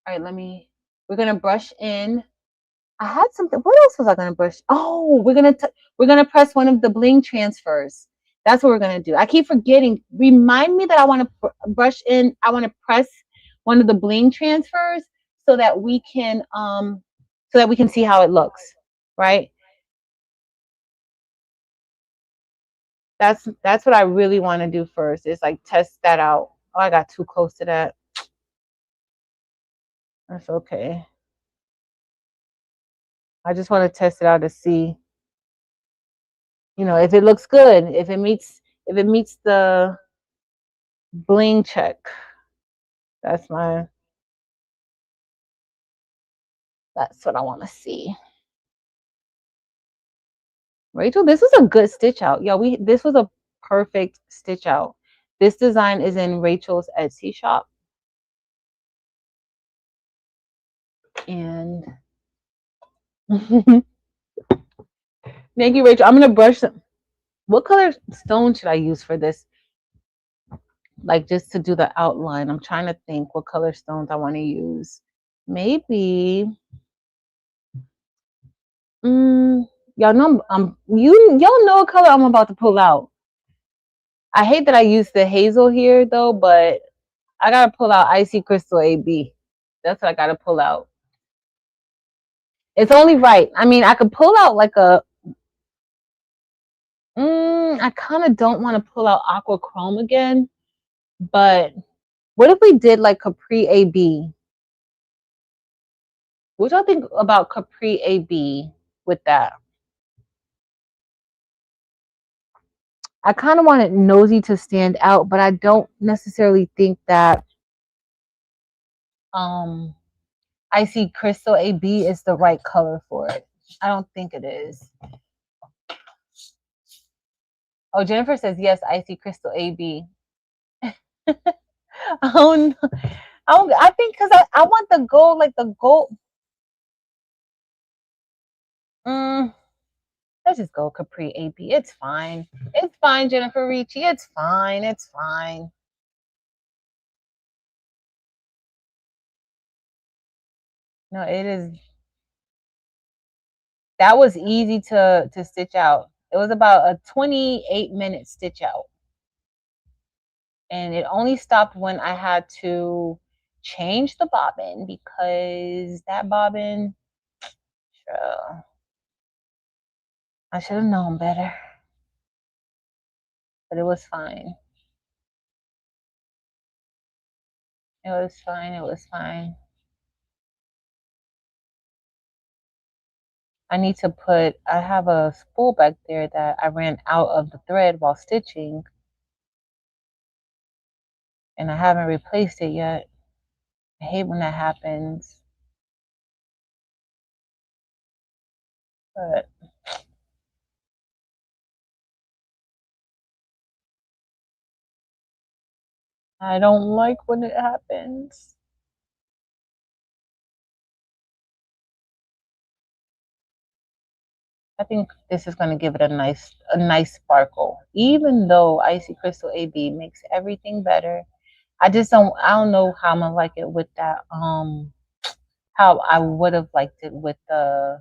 All right, we're gonna brush in. I had something. What else was I gonna brush? Oh, we're gonna press one of the bling transfers. That's what we're gonna do. I keep forgetting. Remind me that I want to brush in. I want to press one of the bling transfers so that we can see how it looks, right? That's what I really want to do first. Is like test that out. Oh, I got too close to that. That's okay. I just want to test it out to see, you know, if it looks good, if it meets the bling check. That's what I want to see. Rachel, this was a good stitch out. Yeah, this was a perfect stitch out. This design is in Rachel's Etsy shop. And thank you, Rachel. I'm gonna brush some. What color stone should I use for this? Like just to do the outline. I'm trying to think what color stones I want to use. Maybe y'all know y'all know what color I'm about to pull out. I hate that I used the hazel here though, but I gotta pull out Icy Crystal AB. That's what I gotta pull out. It's only right. I mean, I could pull out like a. I kind of don't want to pull out Aqua Chrome again, but what if we did like Capri AB? What y'all think about Capri AB with that? I kind of wanted Nosy to stand out, but I don't necessarily think that Icy Crystal AB is the right color for it. I don't think it is. Oh, Jennifer says yes, Icy Crystal AB. Oh no. I think because I want the gold, like the gold. Mm, let's just go Capri AB. It's fine. It's fine, Jennifer Ricci. It's fine. It's fine. No, it is. That was easy to stitch out. It was about a 28-minute stitch out. And it only stopped when I had to change the bobbin because that bobbin, I should have known better. But it was fine. It was fine. It was fine. I need to put, I have a spool back there that I ran out of the thread while stitching. And I haven't replaced it yet. I hate when that happens. But I don't like when it happens. I think this is going to give it a nice sparkle. Even though Icy Crystal AB makes everything better, I don't know how I'm gonna like it with that how I would have liked it with the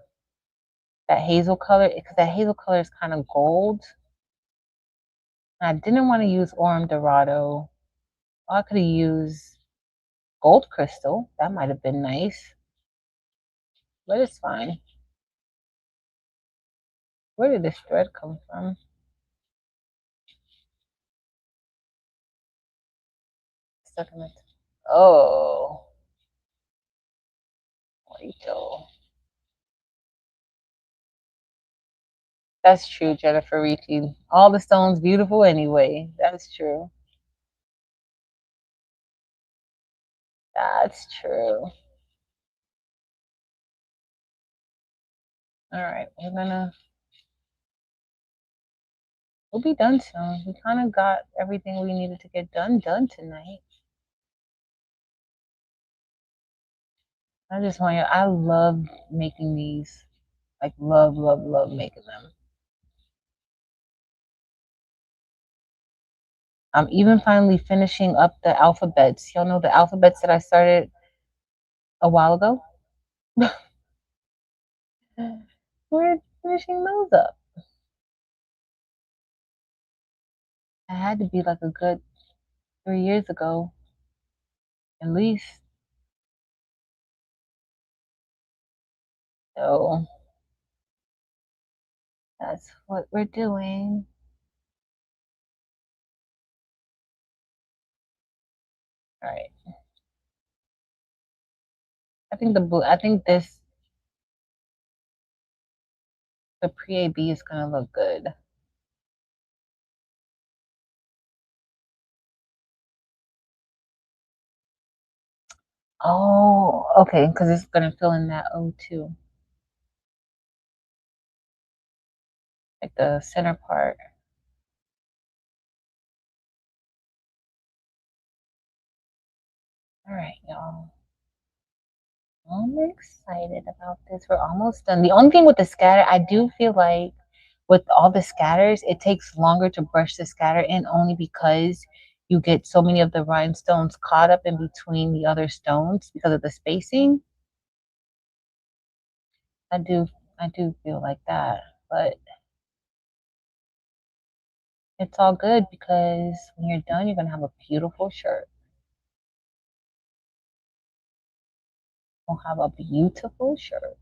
that hazel color, because that hazel color is kind of gold. And I didn't want to use Orem Dorado. I could have used gold crystal. That might have been nice. But it's fine. Where did this thread come from? Stuck in it. Oh, Rachel. That's true, Jennifer Ricci. All the stones beautiful anyway. That's true. That's true. All right, we'll be done soon. We kind of got everything we needed to get done tonight. I just want you, I love making these. Like love making them. I'm even finally finishing up the alphabets. Y'all know the alphabets that I started a while ago? We're finishing those up. I had to be like a good 3 years ago, at least. So that's what we're doing. All right. I think the pre-AB is gonna look good. Oh, okay, because it's gonna fill in that O2. Like the center part. All right, y'all. I'm excited about this. We're almost done. The only thing with the scatter, I do feel like with all the scatters, it takes longer to brush the scatter in only because you get so many of the rhinestones caught up in between the other stones because of the spacing. I do feel like that, but it's all good because when you're done, you're gonna have a beautiful shirt. We'll have a beautiful shirt.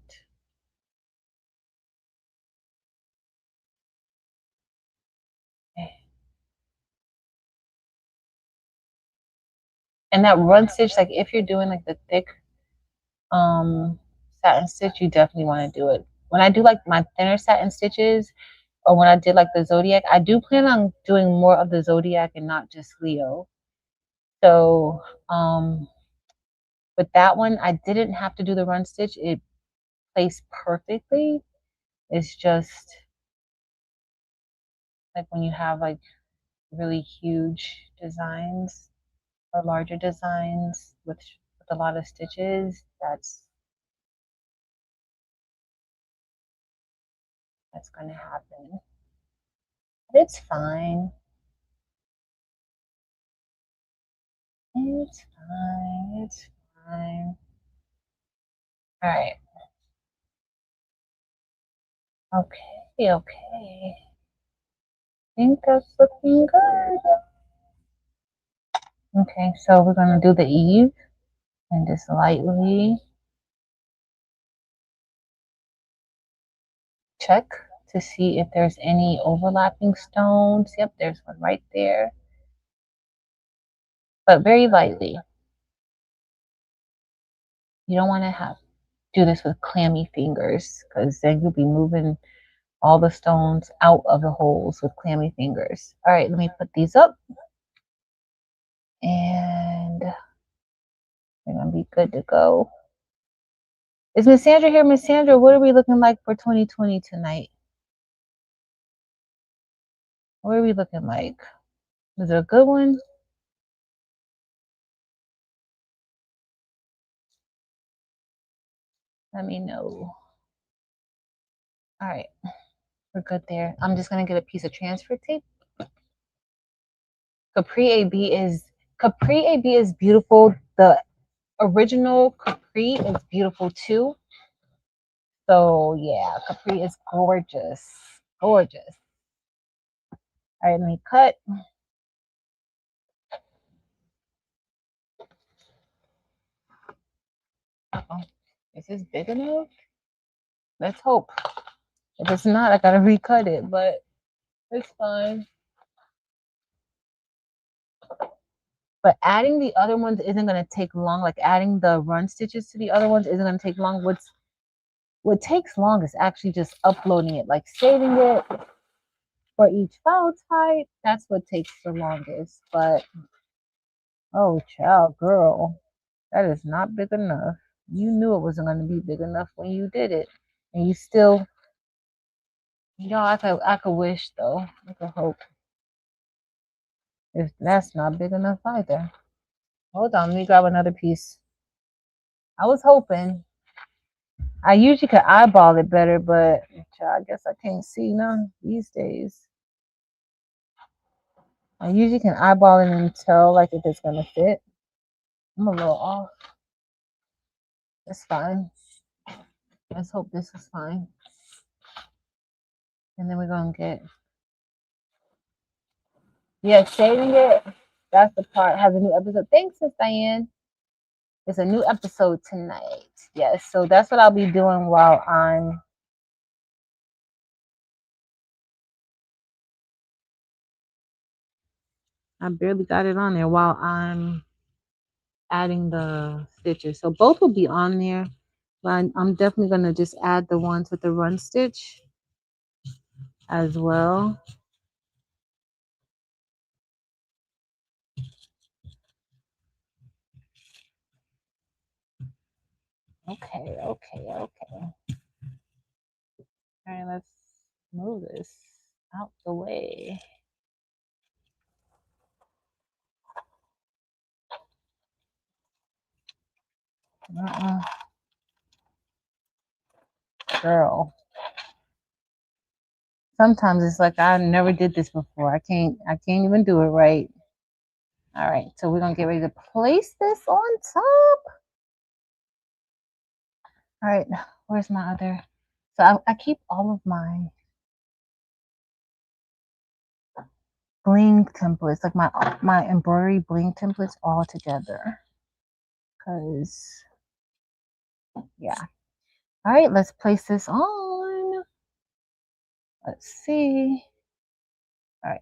And that run stitch, like if you're doing like the thick satin stitch, you definitely want to do it. When I do like my thinner satin stitches, or when I did like the zodiac, I do plan on doing more of the zodiac and not just Leo. So with that one, I didn't have to do the run stitch. It placed perfectly. It's just Like when you have like really huge designs or larger designs with a lot of stitches, that's going to happen. It's fine. It's fine. It's fine. All right. Okay. Okay. I think that's looking good. Okay, so we're gonna do the Eve and just lightly check to see if there's any overlapping stones. Yep, there's one right there. But very lightly. You don't want to do this with clammy fingers because then you'll be moving all the stones out of the holes with clammy fingers. All right, let me put these up and we're gonna be good to go. Is Miss Sandra here? Miss Sandra, what are we looking like for 2020 tonight? What are we looking like? Is it a good one? Let me know. All right, we're good there. I'm just gonna get a piece of transfer tape. Capri AB is beautiful. The original Capri is beautiful too. So yeah, Capri is gorgeous. Gorgeous. All right, let me cut. Uh-oh. Is this big enough? Let's hope. If it's not, I gotta recut it, but it's fine. But adding the other ones isn't gonna take long. Like adding the run stitches to the other ones isn't gonna take long. What takes long is actually just uploading it, like saving it for each file type. That's what takes the longest. But oh child, girl, that is not big enough. You knew it wasn't gonna be big enough when you did it. And you still, I could wish though. I could hope. If that's not big enough either. Hold on, let me grab another piece. I was hoping. I usually could eyeball it better, but I guess I can't see none these days. I usually can eyeball it and tell like if it's gonna fit. I'm a little off. It's fine. Let's hope this is fine. And then we're gonna get saving it. That's the part. Has a new episode. Thanks, Miss Diane. It's a new episode tonight. Yes, so that's what I'll be doing while I barely got it on there while I'm adding the stitches. So both will be on there, but I'm definitely going to just add the ones with the run stitch as well. Okay. All right, let's move this out the way. Girl. Sometimes it's like I never did this before. I can't even do it right. All right, so we're gonna get ready to place this on top. All right, where's my other? So I keep all of my bling templates, like my embroidery bling templates all together. Cause yeah. All right, let's place this on. Let's see. All right.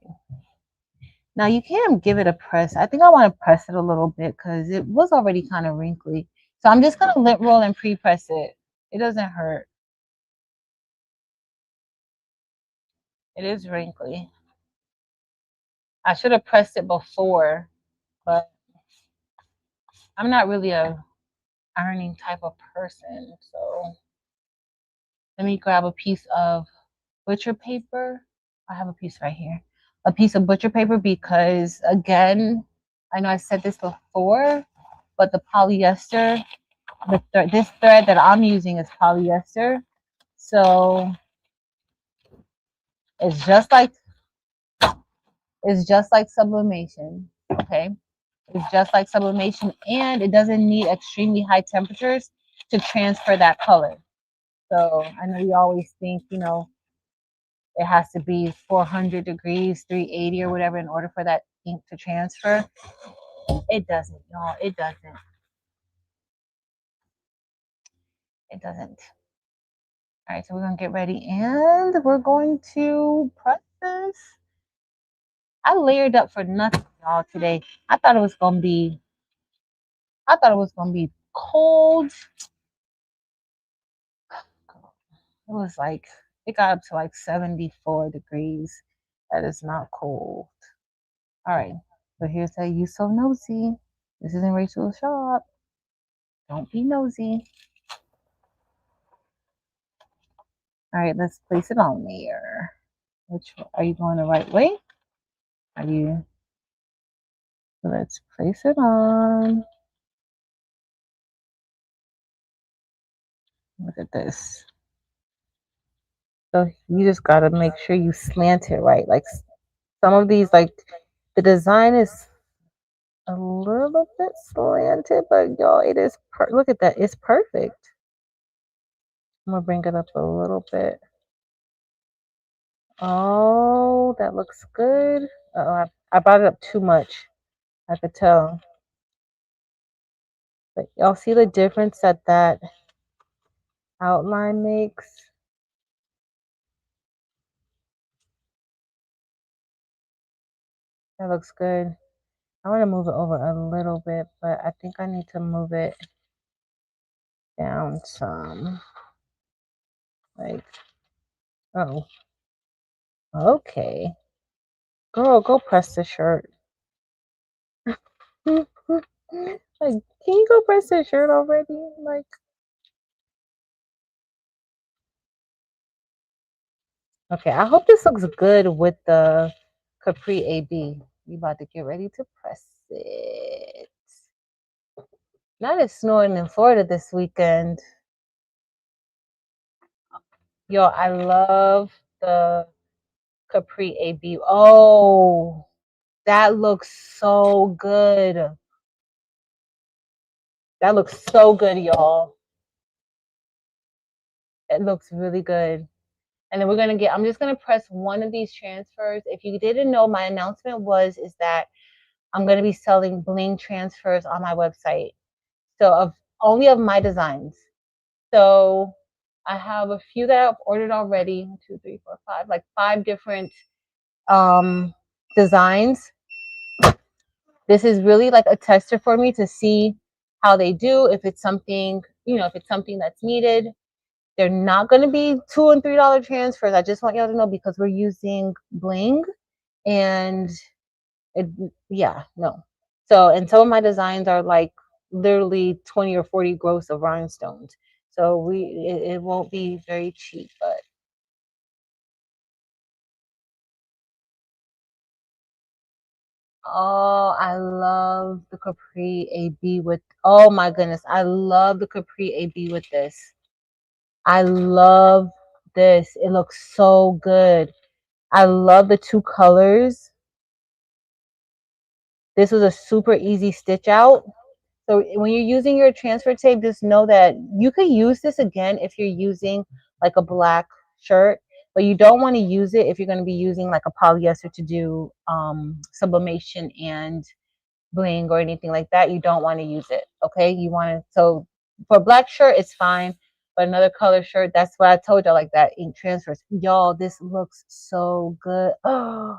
Now you can give it a press. I think I want to press it a little bit because it was already kind of wrinkly. So I'm just gonna lint roll and pre-press it. It doesn't hurt. It is wrinkly. I should have pressed it before, but I'm not really a ironing type of person. So let me grab a piece of butcher paper I have a piece right here. A piece of butcher paper because, again, I know I said this before, but the polyester, this thread that I'm using is polyester. So it's just like sublimation. Okay. It's just like sublimation, and it doesn't need extremely high temperatures to transfer that color. So I know you always think, it has to be 400 degrees, 380 or whatever in order for that ink to transfer. It doesn't, y'all. It doesn't. It doesn't. All right, so we're going to get ready and we're going to press this. I layered up for nothing, y'all, today. I thought it was going to be cold. It was like, it got up to like 74 degrees. That is not cold. All right, so here's how you so nosy. This isn't Rachel's shop. Don't be nosy. All right, let's place it on there. Which, are you going the right way? Are you? Let's place it on. Look at this. So you just got to make sure you slant it right. Like some of these, like the design is a little bit slanted, but y'all, it is, look at that. It's perfect. I'm going to bring it up a little bit. Oh, that looks good. I brought it up too much. I could tell. But y'all see the difference that outline makes? That looks good. I want to move it over a little bit, but I think I need to move it down some. Like, oh, okay. Girl, go press the shirt. Like, can you go press the shirt already? Like, okay, I hope this looks good with the Capri AB. We about to get ready to press it. Not as snowing in Florida this weekend. Yo, I love the Capri AB. Oh, that looks so good. That looks so good, y'all. It looks really good. And then I'm just gonna press one of these transfers. If you didn't know, my announcement is that I'm gonna be selling bling transfers on my website. So only of my designs. So I have a few that I've ordered already. 1, 2, 3, 4, 5, like 5 different designs. This is really like a tester for me to see how they do, if it's something, if it's something that's needed. They're not going to be $2 and $3 transfers. I just want y'all to know because we're using bling and no. So, and some of my designs are like literally 20 or 40 gross of rhinestones. So it won't be very cheap, but oh, I love the Capri AB oh my goodness, I love the Capri AB with this. I love this. It looks so good. I love the 2 colors. This was a super easy stitch out. So when you're using your transfer tape, just know that you could use this again if you're using like a black shirt, but you don't want to use it if you're going to be using like a polyester to do sublimation and bling or anything like that. You don't want to use it. Okay. So for a black shirt, it's fine. But another color shirt, that's what I told y'all, like that ink transfers. Y'all, this looks so good. Oh,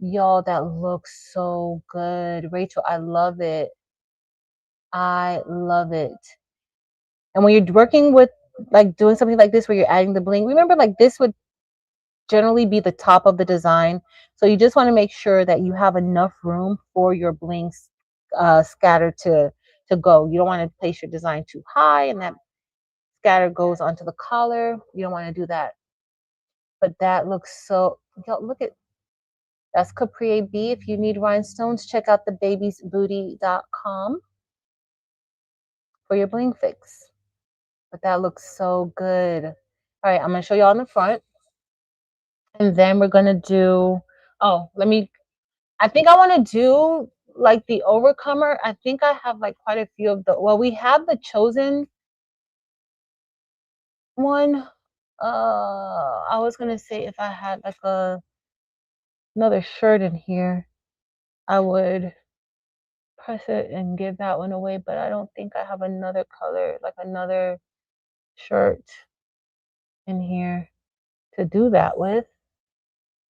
y'all, that looks so good. Rachel, I love it. I love it. And when you're working with like doing something like this where you're adding the bling, remember like this would generally be the top of the design. So you just want to make sure that you have enough room for your bling scatter to go. You don't want to place your design too high and that scatter goes onto the collar. You don't want to do that. But that looks so, Yo, look at that's Capri B. If you need rhinestones, check out the babiesbooty.com for your bling fix. But that looks so good. All right, I'm gonna show y'all in the front. And then we're gonna do, oh, I think I wanna do like the overcomer. I think I have like quite a few of the, well, we have the chosen one. I was gonna say if I had like another shirt in here, I would press it and give that one away, but I don't think I have another color, like another shirt in here to do that with.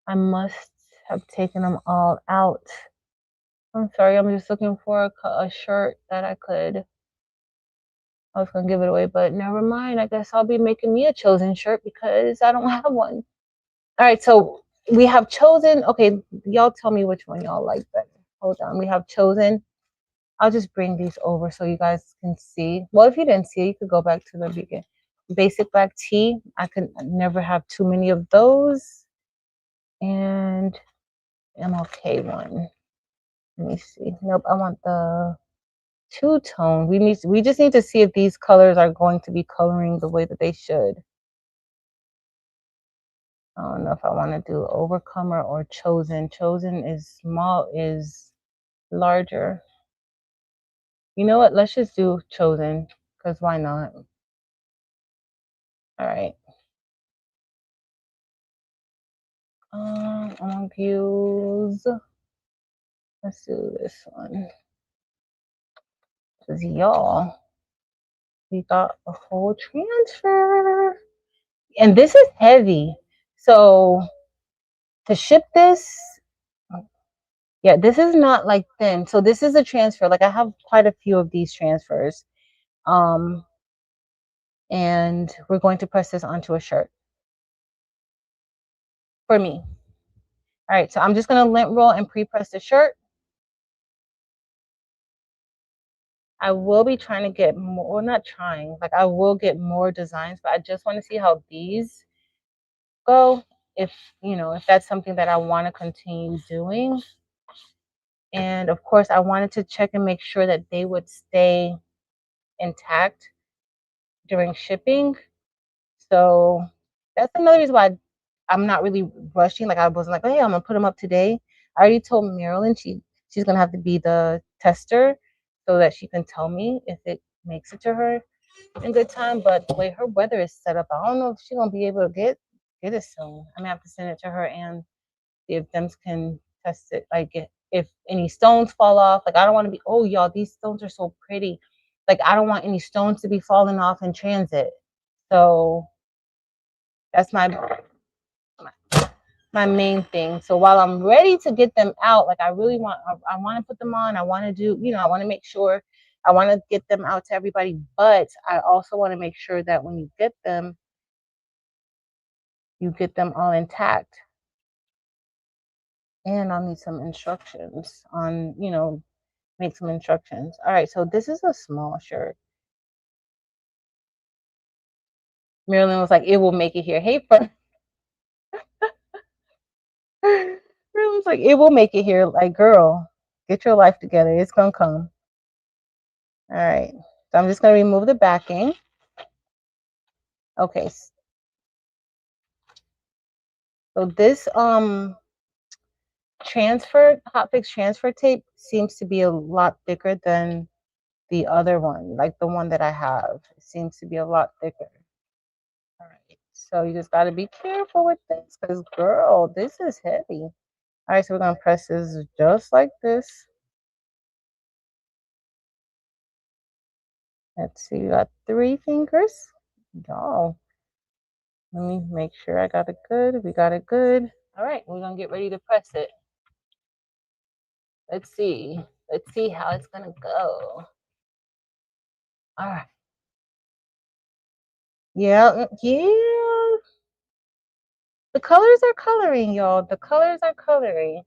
I must have taken them all out. I'm sorry, I'm just looking for a shirt that I was gonna give it away, but never mind. I guess I'll be making me a chosen shirt because I don't have one. All right, so we have chosen. Okay, y'all tell me which one y'all like better. Hold on, we have chosen. I'll just bring these over so you guys can see. Well, if you didn't see it, you could go back to the beginning. Basic black tee. I could never have too many of those. And MLK one. Let me see. Nope, I want the two-tone. We just need to see if these colors are going to be coloring the way that they should. I don't know if I want to do overcomer or chosen. Chosen is small, is larger. You know what? Let's just do chosen, because why not? All right. I'm gonna use, let's do this one. Because y'all, we got a whole transfer. And this is heavy. So to ship this, yeah, this is not like thin. So this is a transfer. Like I have quite a few of these transfers. And we're going to press this onto a shirt for me. All right, so I'm just gonna lint roll and pre-press the shirt. I will be trying to get more, well, not trying, like I will get more designs, but I just want to see how these go. If, you know, if that's something that I want to continue doing. And of course, I wanted to check and make sure that they would stay intact during shipping. So that's another reason why I'm not really rushing. Like I wasn't like, oh, hey, I'm gonna put them up today. I already told Marilyn she's gonna have to be the tester so that she can tell me if it makes it to her in good time. But the way her weather is set up, I don't know if she's gonna be able to get it soon. I'm gonna have to send it to her and see if them can test it. Like if any stones fall off. Like I don't want to be, oh y'all, these stones are so pretty. Like I don't want any stones to be falling off in transit. So that's my main thing. So while I'm ready to get them out, like I want to put them on. I want to do, you know, I want to make sure I want to get them out to everybody, but I also want to make sure that when you get them all intact. And I'll need some instructions on, you know, make some instructions. All right, so this is a small shirt. Marilyn was like, it will make it here. Hey, friend. Marilyn's like, it will make it here. Like, girl, get your life together. It's gonna come. All right, so I'm just gonna remove the backing. Okay. So this hotfix transfer tape seems to be a lot thicker than the other one, like the one that I have. It seems to be a lot thicker. All right, so you just got to be careful with this because, girl, this is heavy. All right, so we're going to press this just like this. Let's see, we got 3 fingers. Y'all, let me make sure I got it good. We got it good. All right, we're going to get ready to press it. Let's see. Let's see how it's going to go. All right. Yeah. The colors are coloring, y'all. The colors are coloring.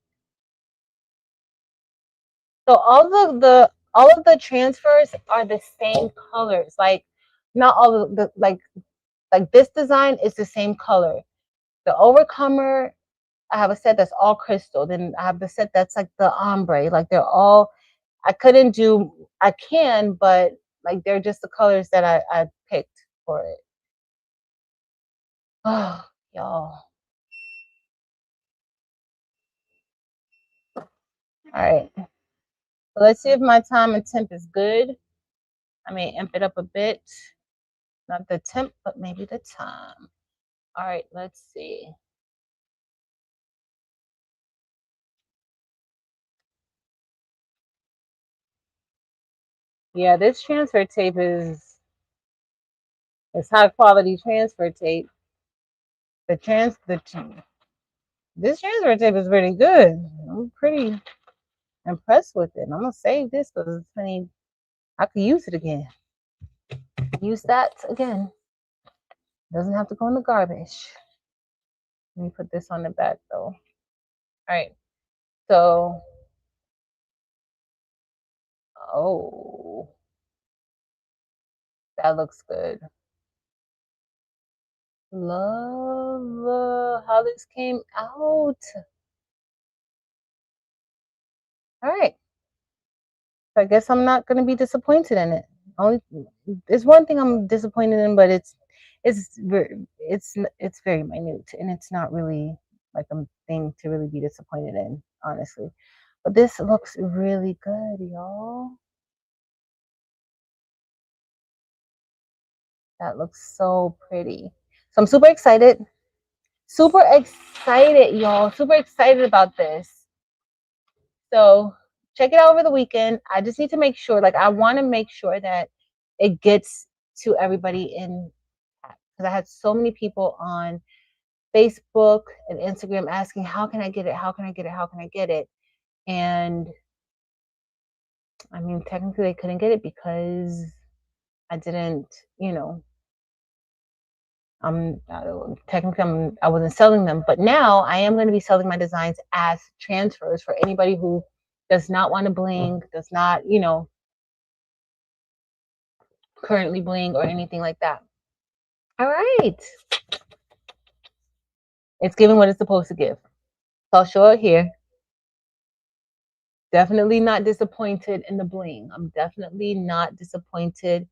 So all of the transfers are the same colors. Like not all of the like this design is the same color. The overcomer I have a set that's all crystal. Then I have the set that's like the ombre. Like they're all, I couldn't do, I can, but like they're just the colors that I picked for it. Oh, y'all. All right. So let's see if my time and temp is good. I may amp it up a bit. Not the temp, but maybe the time. All right, let's see. Yeah, this transfer tape is it's high quality transfer tape. This transfer tape is pretty good. I'm pretty impressed with it. I'm gonna save this because it's funny. I could use it again. Use that again. Doesn't have to go in the garbage. Let me put this on the back though. All right. So, oh, that looks good. Love how this came out. All right. So I guess I'm not going to be disappointed in it. Only there's one thing I'm disappointed in, but it's very minute, and it's not really like a thing to really be disappointed in, honestly. But this looks really good, y'all. That looks so pretty. So I'm super excited. Super excited, y'all. Super excited about this. So check it out over the weekend. I just need to make sure, like, I want to make sure that it gets to everybody in because I had so many people on Facebook and Instagram asking, how can I get it? How can I get it? How can I get it? And I mean, technically, they couldn't get it because I didn't, you know, I wasn't selling them, but now I am going to be selling my designs as transfers for anybody who does not want to bling, does not, you know, currently bling or anything like that. All right. It's giving what it's supposed to give. So I'll show it here. Definitely not disappointed in the bling. I'm definitely not disappointed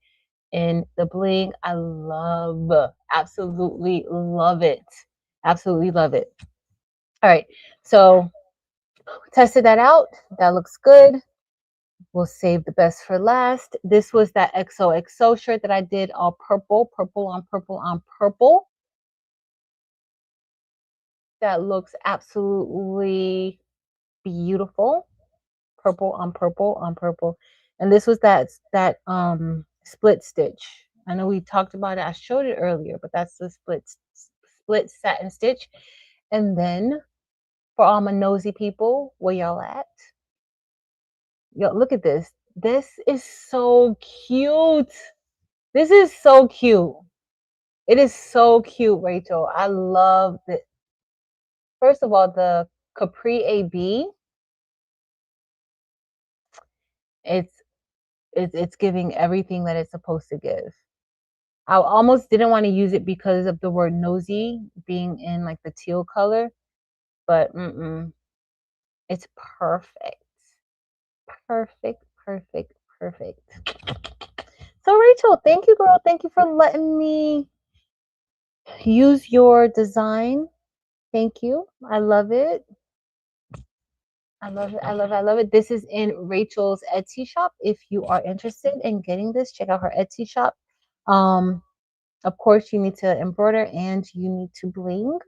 in the bling. I absolutely love it. Absolutely love it. All right. So tested that out. That looks good. We'll save the best for last. This was that XOXO shirt that I did all purple, purple on purple on purple. That looks absolutely beautiful. Purple on purple on purple. And this was that split stitch. I know we talked about it. I showed it earlier, but that's the split satin stitch. And then for all my nosy people, where y'all at? Yo, look at this. This is so cute. This is so cute. It is so cute, Rachel. I love it. First of all, the Capri AB, it's it's giving everything that it's supposed to give. I almost didn't want to use it because of the word nosy being in like the teal color, but it's perfect. Perfect, perfect, perfect. So Rachel, thank you, girl. Thank you for letting me use your design. Thank you. I love it. I love it. I love it. I love it. This is in Rachel's Etsy shop. If you are interested in getting this, check out her Etsy shop. Of course, you need to embroider and you need to bling.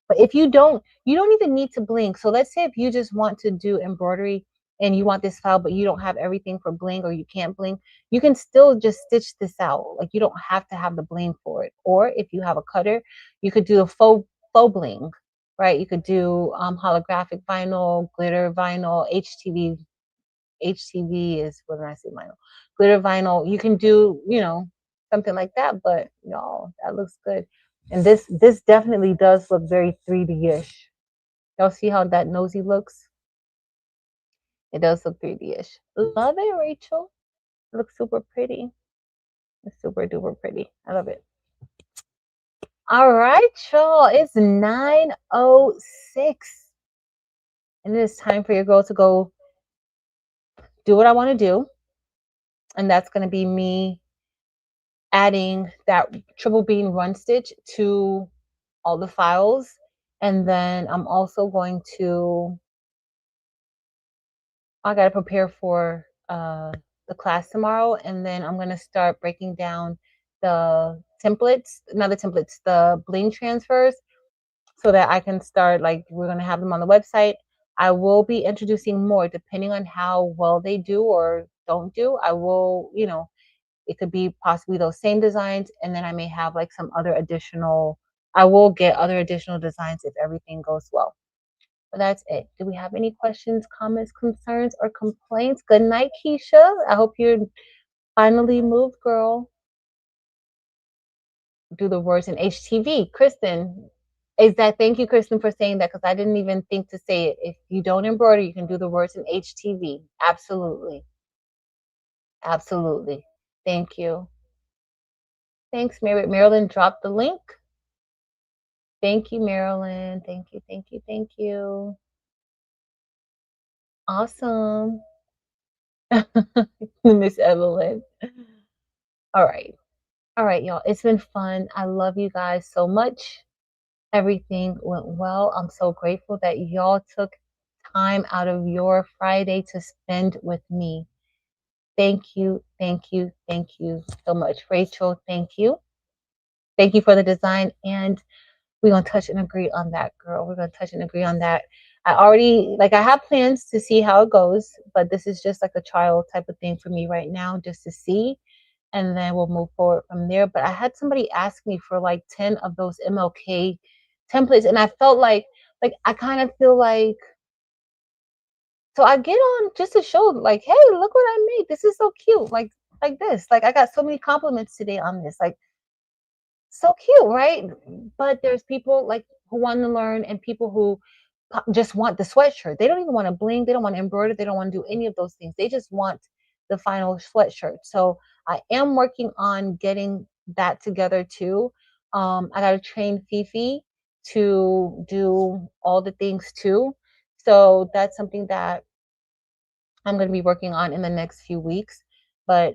But if you don't even need to bling. So let's say if you just want to do embroidery and you want this file, but you don't have everything for bling or you can't bling, you can still just stitch this out. Like you don't have to have the bling for it. Or if you have a cutter, you could do a faux bling, right? You could do holographic vinyl, glitter vinyl, HTV. HTV is what did I say vinyl? Glitter vinyl. You can do, you know, something like that, but y'all, that looks good. And this definitely does look very 3D-ish. Y'all see how that nosy looks? It does look 3D-ish. Love it, Rachel. It looks super pretty. It's super duper pretty. I love it. All right, y'all. It's 9:06. And it is time for your girl to go do what I want to do. And that's going to be me adding that triple bean run stitch to all the files. And then I'm also going to, I got to prepare for the class tomorrow. And then I'm going to start breaking down the templates, not the templates, the bling transfers, so that I can start, like, we're going to have them on the website. I will be introducing more depending on how well they do or don't do. I will, it could be possibly those same designs, and then I may have like some other additional, I will get other additional designs if everything goes well. But that's it. Do we have any questions, comments, concerns, or complaints? Good night, Keisha. I hope you're finally moved, girl. Do the words in HTV. Kristen, is that, thank you, Kristen, for saying that, because I didn't even think to say it. If you don't embroider, you can do the words in HTV. Absolutely. Absolutely. Thank you. Thanks, Mary. Marilyn dropped the link. Thank you, Marilyn. Thank you, thank you, thank you. Awesome. Miss Evelyn. All right. All right, y'all. It's been fun. I love you guys so much. Everything went well. I'm so grateful that y'all took time out of your Friday to spend with me. Thank you, thank you, thank you so much. Rachel, thank you. Thank you for the design. And we're going to touch and agree on that, girl. We're going to touch and agree on that. I already, like, I have plans to see how it goes, but this is just like a trial type of thing for me right now, just to see. And then we'll move forward from there. But I had somebody ask me for like 10 of those MLK templates. And I felt like I kind of feel like, so I get on just to show, like, hey, look what I made. This is so cute. Like this. Like, I got so many compliments today on this. Like, so cute, right? But there's people like who want to learn, and people who just want the sweatshirt. They don't even want to bling. They don't want to embroider. They don't want to do any of those things. They just want the final sweatshirt. So I am working on getting that together too. I got to train Fifi to do all the things too. So that's something that I'm going to be working on in the next few weeks. But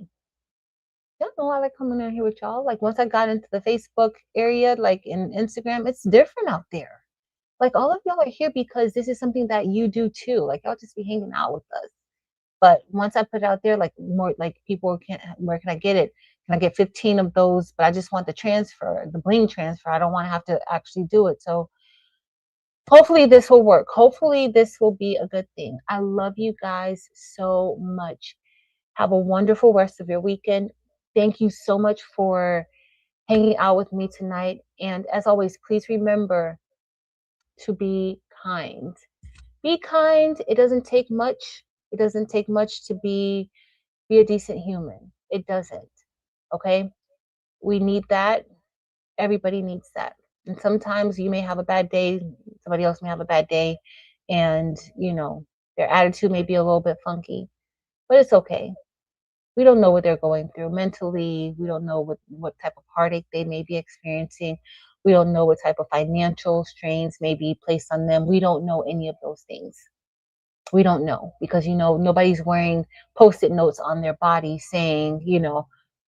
y'all know I like coming in here with y'all. Like, once I got into the Facebook area, like in Instagram, it's different out there. Like, all of y'all are here because this is something that you do too. Like, y'all just be hanging out with us. But once I put it out there, like, more like people can, where can I get it? Can I get 15 of those? But I just want the transfer, the bling transfer. I don't want to have to actually do it. So hopefully this will work. Hopefully this will be a good thing. I love you guys so much. Have a wonderful rest of your weekend. Thank you so much for hanging out with me tonight. And as always, please remember to be kind. Be kind. It doesn't take much. It doesn't take much to be a decent human. It doesn't. Okay? We need that. Everybody needs that. And sometimes you may have a bad day, somebody else may have a bad day, and their attitude may be a little bit funky, but it's okay. We don't know what they're going through mentally. We don't know what type of heartache they may be experiencing. We don't know what type of financial strains may be placed on them. We don't know any of those things. We don't know, because nobody's wearing post-it notes on their body saying,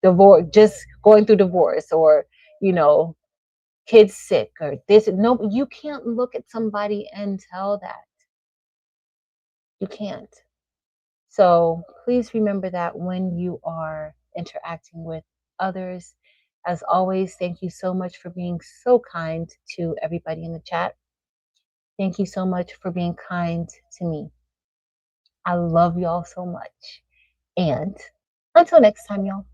divorce, just going through divorce, or you know kids sick, or this. No, you can't look at somebody and tell that. You can't. So please remember that when you are interacting with others. As always, thank you so much for being so kind to everybody in the chat. Thank you so much for being kind to me. I love y'all so much. And until next time, y'all.